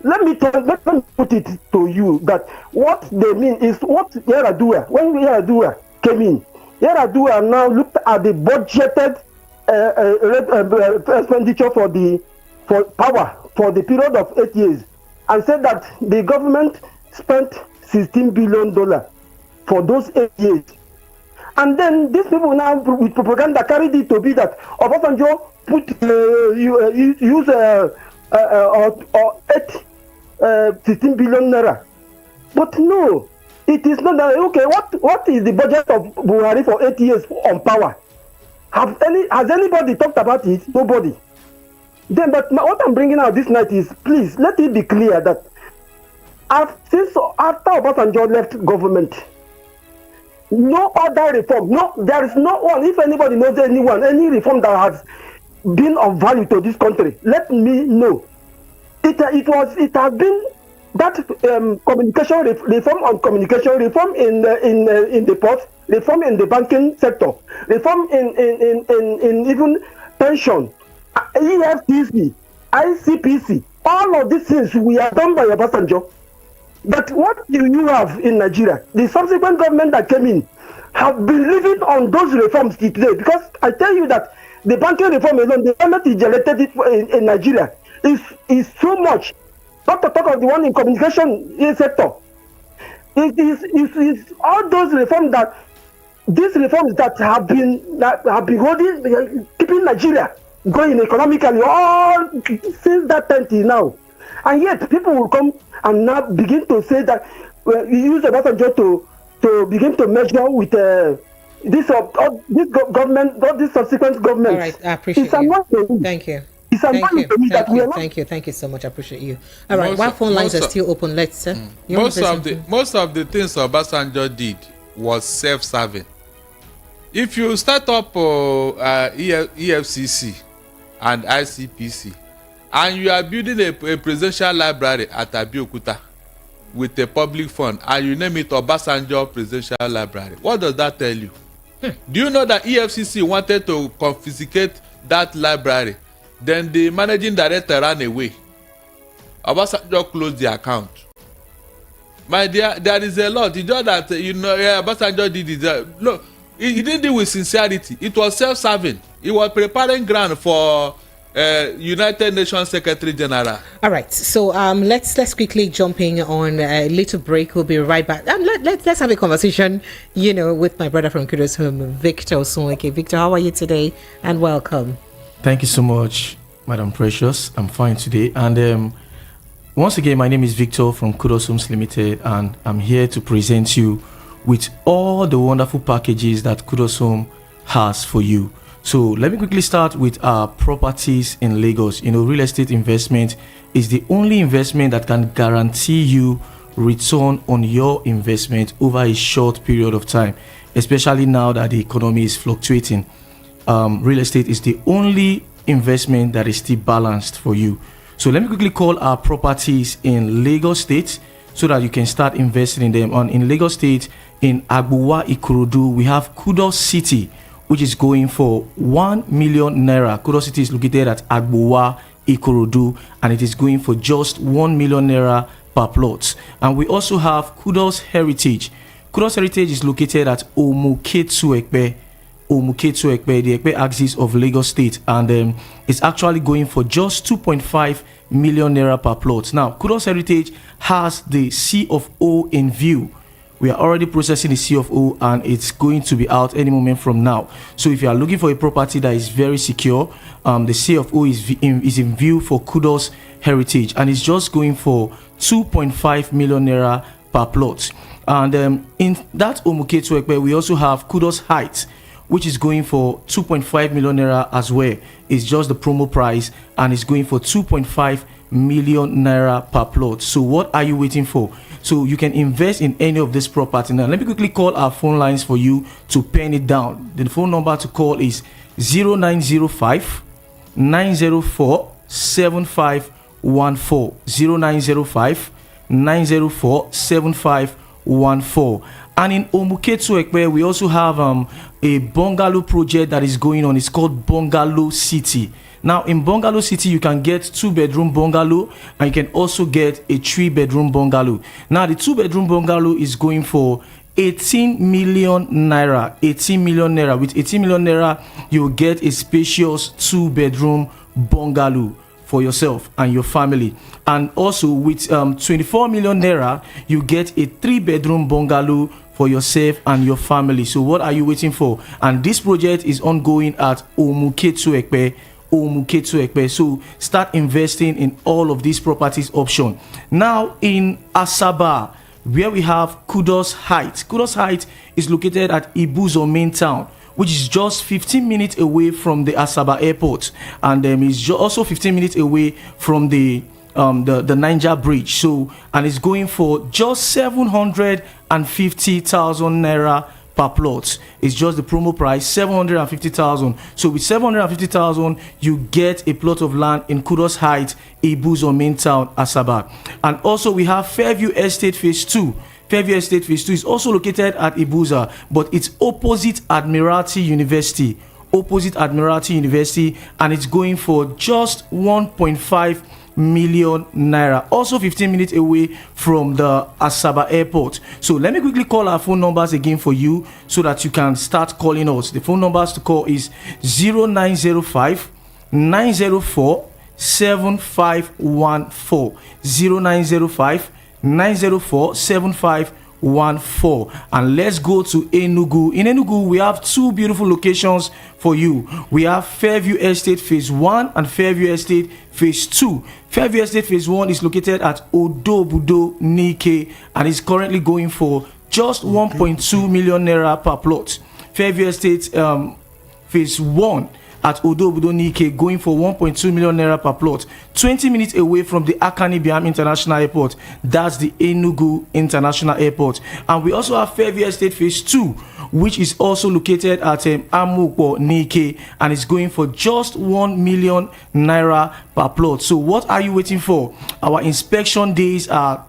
Speaker 10: Let me put it to you that what they mean is what Yar'Adua, when Yar'Adua came in, Yar'Adua now looked at the budgeted expenditure for power for the period of 8 years and said that the government spent $16 billion for those 8 years. And then these people now with propaganda carried it to be that Obasanjo use 16 billion naira. But no, it is not that. Okay, what is the budget of Buhari for 8 years on power? Has anybody talked about it? Nobody. Then, but what I'm bringing out this night is, please let it be clear that after Obasanjo left government, no other reform, there is no one. If anybody knows any reform that has been of value to this country, let me know. It has been that communication reform on communication, reform in the port, reform in the banking sector, reform in even pension, EFTC, ICPC. All of these things we are done by Obasanjo. But what do you have in Nigeria? The subsequent government that came in have been living on those reforms today. Because I tell you that the banking reform alone, the government is generated in Nigeria is so much. Not to talk of the one in communication sector. It is all those reforms these reforms that have been holding, keeping Nigeria going economically all since that time till now. And yet people will come and now begin to say that we use Obasanjo to begin to measure with this government, all these subsequent governments.
Speaker 1: All right, I appreciate you. Thank you. Thank you so much. I appreciate you. All right, while phone lines are still open, let's
Speaker 6: most of the things Obasanjo did was self-serving. If you start up EFCC and ICPC and you are building a presidential library at Abeokuta with a public fund and you name it Obasanjo Presidential Library, what does that tell you? Do you know that EFCC wanted to confiscate that library? Then the managing director ran away. Obasanjo closed the account. My dear, there is a lot. It's just that Obasanjo did it. Look, he didn't do it with sincerity. It was self-serving. He was preparing ground for United Nations Secretary General.
Speaker 1: All right, so let's quickly jump in on a little break. We'll be right back. Let's have a conversation, with my brother from Kudos Home, Victor Osunweke. Victor, how are you today? And welcome.
Speaker 11: Thank you so much, Madam Precious. I'm fine today. And once again, my name is Victor from Kudos Homes Limited, and I'm here to present you with all the wonderful packages that Kudos Home has for you. So let me quickly start with our properties in Lagos. Real estate investment is the only investment that can guarantee you return on your investment over a short period of time, especially now that the economy is fluctuating. Real estate is the only investment that is still balanced for you. So let me quickly call our properties in Lagos State so that you can start investing in them. In Lagos State, in Agbuwa, Ikorodu, we have Kudos City, which is going for 1 million naira. Kudos City is located at Agbuwa, Ikorodu, and it is going for just 1 million naira per plot. And we also have Kudos Heritage. Kudos Heritage is located at Omuketu Ekpe, the Ekpe axis of Lagos State, and it's actually going for just 2.5 million naira per plot. Now, Kudos Heritage has the C of O in view, We are already processing the CFO, and it's going to be out any moment from now. So if you are looking for a property that is very secure, the CFO is in view for Kudos Heritage, and it's just going for 2.5 million naira per plot. And in that Omuketu Ekpe, we also have Kudos Heights, which is going for 2.5 million naira as well. It's just the promo price, and it's going for 2.5 million naira per plot. So what are you waiting for? So you can invest in any of this property. Now let me quickly call our phone lines for you to pen it down. The phone number to call is 0905 904 7514, 0905 904 7514. And in Omuketu Ekpe, we also have a bungalow project that is going on. It's called Bungalow City. Now in Bungalow City, you can get 2-bedroom bungalow, and you can also get a 3-bedroom bungalow. Now the 2-bedroom bungalow is going for 18 million naira. 18 million naira. With 18 million naira, you will get a spacious 2-bedroom bungalow for yourself and your family. And also with 24 million naira, you get a 3-bedroom bungalow for yourself and your family. So what are you waiting for? And this project is ongoing at Omuketu Ekpe. Omuketu Ekpe. So start investing in all of these properties option. Now in Asaba, where we have Kudos Heights. Kudos Heights is located at Ibuzo main town, which is just 15 minutes away from the Asaba airport, and is also 15 minutes away from the Niger Bridge. So, and it's going for just 750,000 naira per plot. It's just the promo price, 750,000. So with 750,000, you get a plot of land in Kudos Heights, Ibuzo main town, Asaba. And also we have Fairview Estate Phase 2. Fairview Estate Phase 2 is also located at Ibuza, but it's opposite Admiralty University. Opposite Admiralty University, and it's going for just 1.5 million naira. Also 15 minutes away from the Asaba airport. So let me quickly call our phone numbers again for you so that you can start calling us. The phone numbers to call is 0905 904 7514, 0905 904 7514. And let's go to Enugu. In Enugu, we have two beautiful locations for you. We have Fairview Estate Phase 1 and Fairview Estate Phase 2. Fairview Estate Phase 1 is located at Odobudo Nike, and is currently going for just 1.2 million naira per plot. Fairview Estate Phase 1 at Odobudo Nike going for 1.2 million naira per plot, 20 minutes away from the Akani Biam International Airport. That's the Enugu International Airport. And we also have Fairview Estate Phase 2, which is also located at Amukbo Nike, and is going for just 1 million naira per plot. So what are you waiting for? Our inspection days are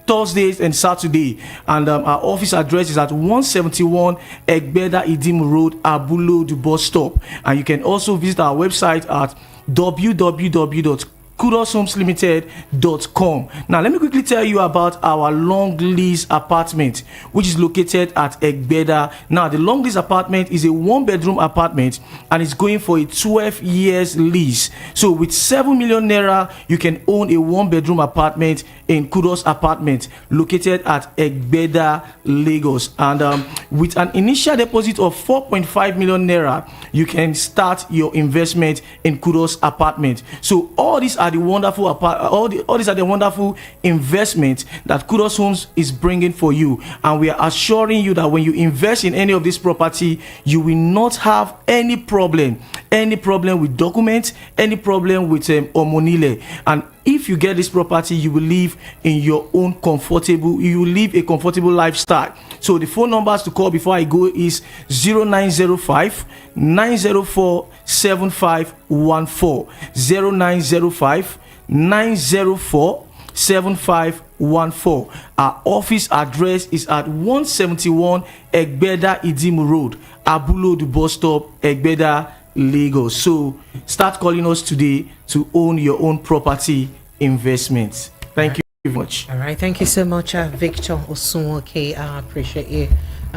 Speaker 11: Thursdays and Saturday, and our office address is at 171 Egbeda Idim Road, Abulo, the bus stop. And you can also visit our website at www.kudoshomesLimited.com. Now let me quickly tell you about our long lease apartment, which is located at Egbeda. Now the long lease apartment is a 1-bedroom apartment, and it's going for a 12 years lease. So with 7 million naira, you can own a 1-bedroom apartment in Kudos Apartment, located at Egbeda, Lagos. And with an initial deposit of 4.5 million naira, you can start your investment in Kudos Apartment. So all these are the wonderful all these are the wonderful investments that Kudos Homes is bringing for you, and we are assuring you that when you invest in any of this property, you will not have any problem with documents, any problem with Omonile. And if you get this property, you will live in your own you will live a comfortable lifestyle. So the phone numbers to call before I go is 0905 904 7514, 0905 904 7514. Our office address is at 171 Egbeda Idim Road, Abulo, the bus stop, Egbeda, Lagos. So start calling us today to own your own property investments. Thank you very much.
Speaker 1: All right, thank you so much, Victor Osunwoke. I appreciate you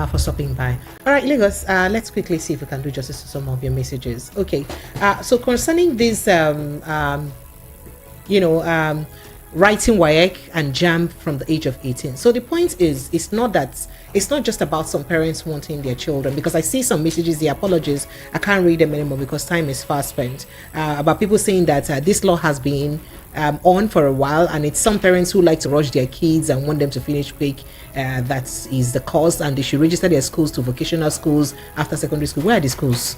Speaker 1: for stopping by. All right, Lagos, let's quickly see if we can do justice to some of your messages. Okay, so concerning this writing WAEC and JAMB from the age of 18. So the point is, it's not that it's not just about some parents wanting their children, because I see some messages, the apologies, I can't read them anymore because time is fast spent, about people saying that this law has been on for a while, and it's some parents who like to rush their kids and want them to finish quick. That is the cause, and they should register their schools to vocational schools after secondary school. Where are the schools?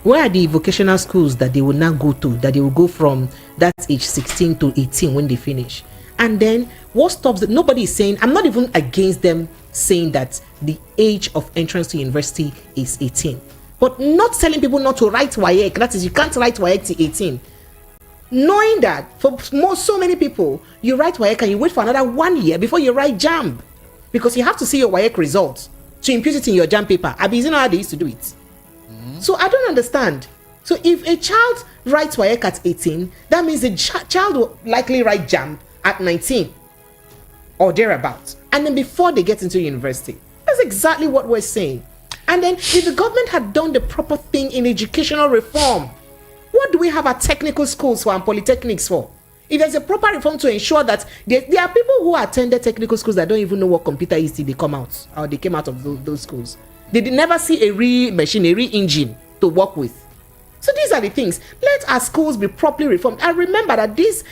Speaker 1: Where are the vocational schools that they will now go to, that they will go from that age 16 to 18 when they finish? And then what stops it? Nobody is saying, I'm not even against them saying that the age of entrance to university is 18, but not telling people not to write WAEC. That is, you can't write WAEC to 18. Knowing that for so many people, you write WAEC and you wait for another 1 year before you write JAMB, because you have to see your WAEC results to impute it in your JAMB paper. I mean, you know how they used to do it. So I don't understand. So if a child writes WAEC at 18, that means the child will likely write JAMB at 19 or thereabouts, and then before they get into university. That's exactly what we're saying. And then if the government had done the proper thing in educational reform, what do we have our technical schools for and polytechnics for? If there's a proper reform to ensure that there are people who attended technical schools that don't even know what computer is till they come out, or they came out of those schools. They did never see a real machine, a real engine to work with. So these are the things. Let our schools be properly reformed. And remember that this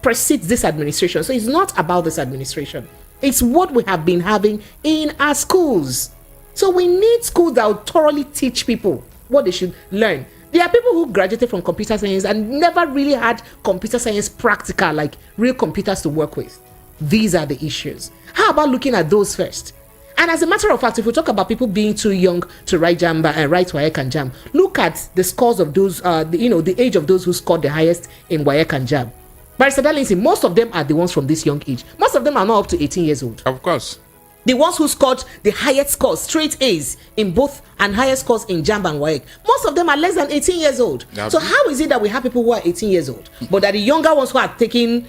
Speaker 1: precedes this administration. So it's not about this administration. It's what we have been having in our schools. So we need schools that will thoroughly teach people what they should learn. There are people who graduated from computer science and never really had computer science practical, like real computers to work with. These are the issues. How about looking at those first? And as a matter of fact, if we talk about people being too young to write JAMB and write WAEC and JAMB, look at the scores of those, the age of those who scored the highest in WAEC and JAMB. Barrister Darlington, most of them are the ones from this young age. Most of them are not up to 18 years old.
Speaker 6: Of course.
Speaker 1: The ones who scored the highest scores, straight A's in both, and highest scores in JAMB and WAEC, most of them are less than 18 years old. So how is it that we have people who are 18 years old, but that the younger ones who are taking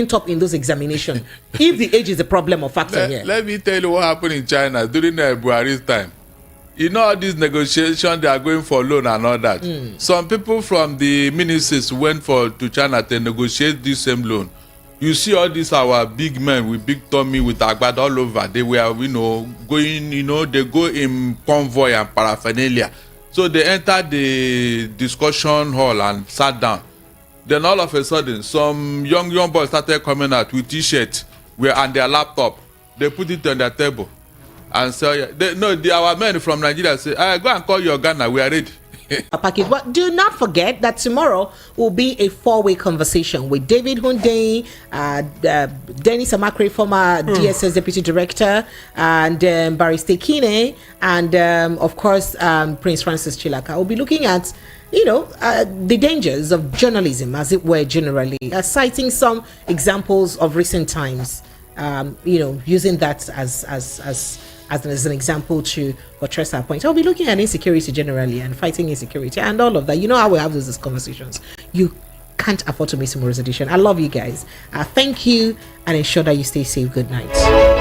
Speaker 1: top in those examinations, if the age is a problem or factor here?
Speaker 6: Let me tell you what happened in China during Buhari's time. You know all these negotiations, they are going for loan and all that. Some people from the ministries went to China to negotiate this same loan. You see all these our big men with big tummy with agbada all over. They were, going, they go in convoy and paraphernalia. So they entered the discussion hall and sat down. Then all of a sudden, some young boys started coming out with t-shirts and their laptop. They put it on their table and say, our men from Nigeria say, go and call your Ghana, we are ready.
Speaker 1: A package. But do not forget that tomorrow will be a 4-way conversation with David Hundeyin, Dennis Amakre, former DSS Deputy Director, and Barrister Kine, and of course Prince Francis Chilaka. We'll be looking at the dangers of journalism, as it were, generally, citing some examples of recent times, using that as an example to buttress our point. I'll be looking at insecurity generally and fighting insecurity and all of that. You know how we have those conversations. You can't afford to miss tomorrow's edition. I love you guys. Thank you, and ensure that you stay safe. Good night.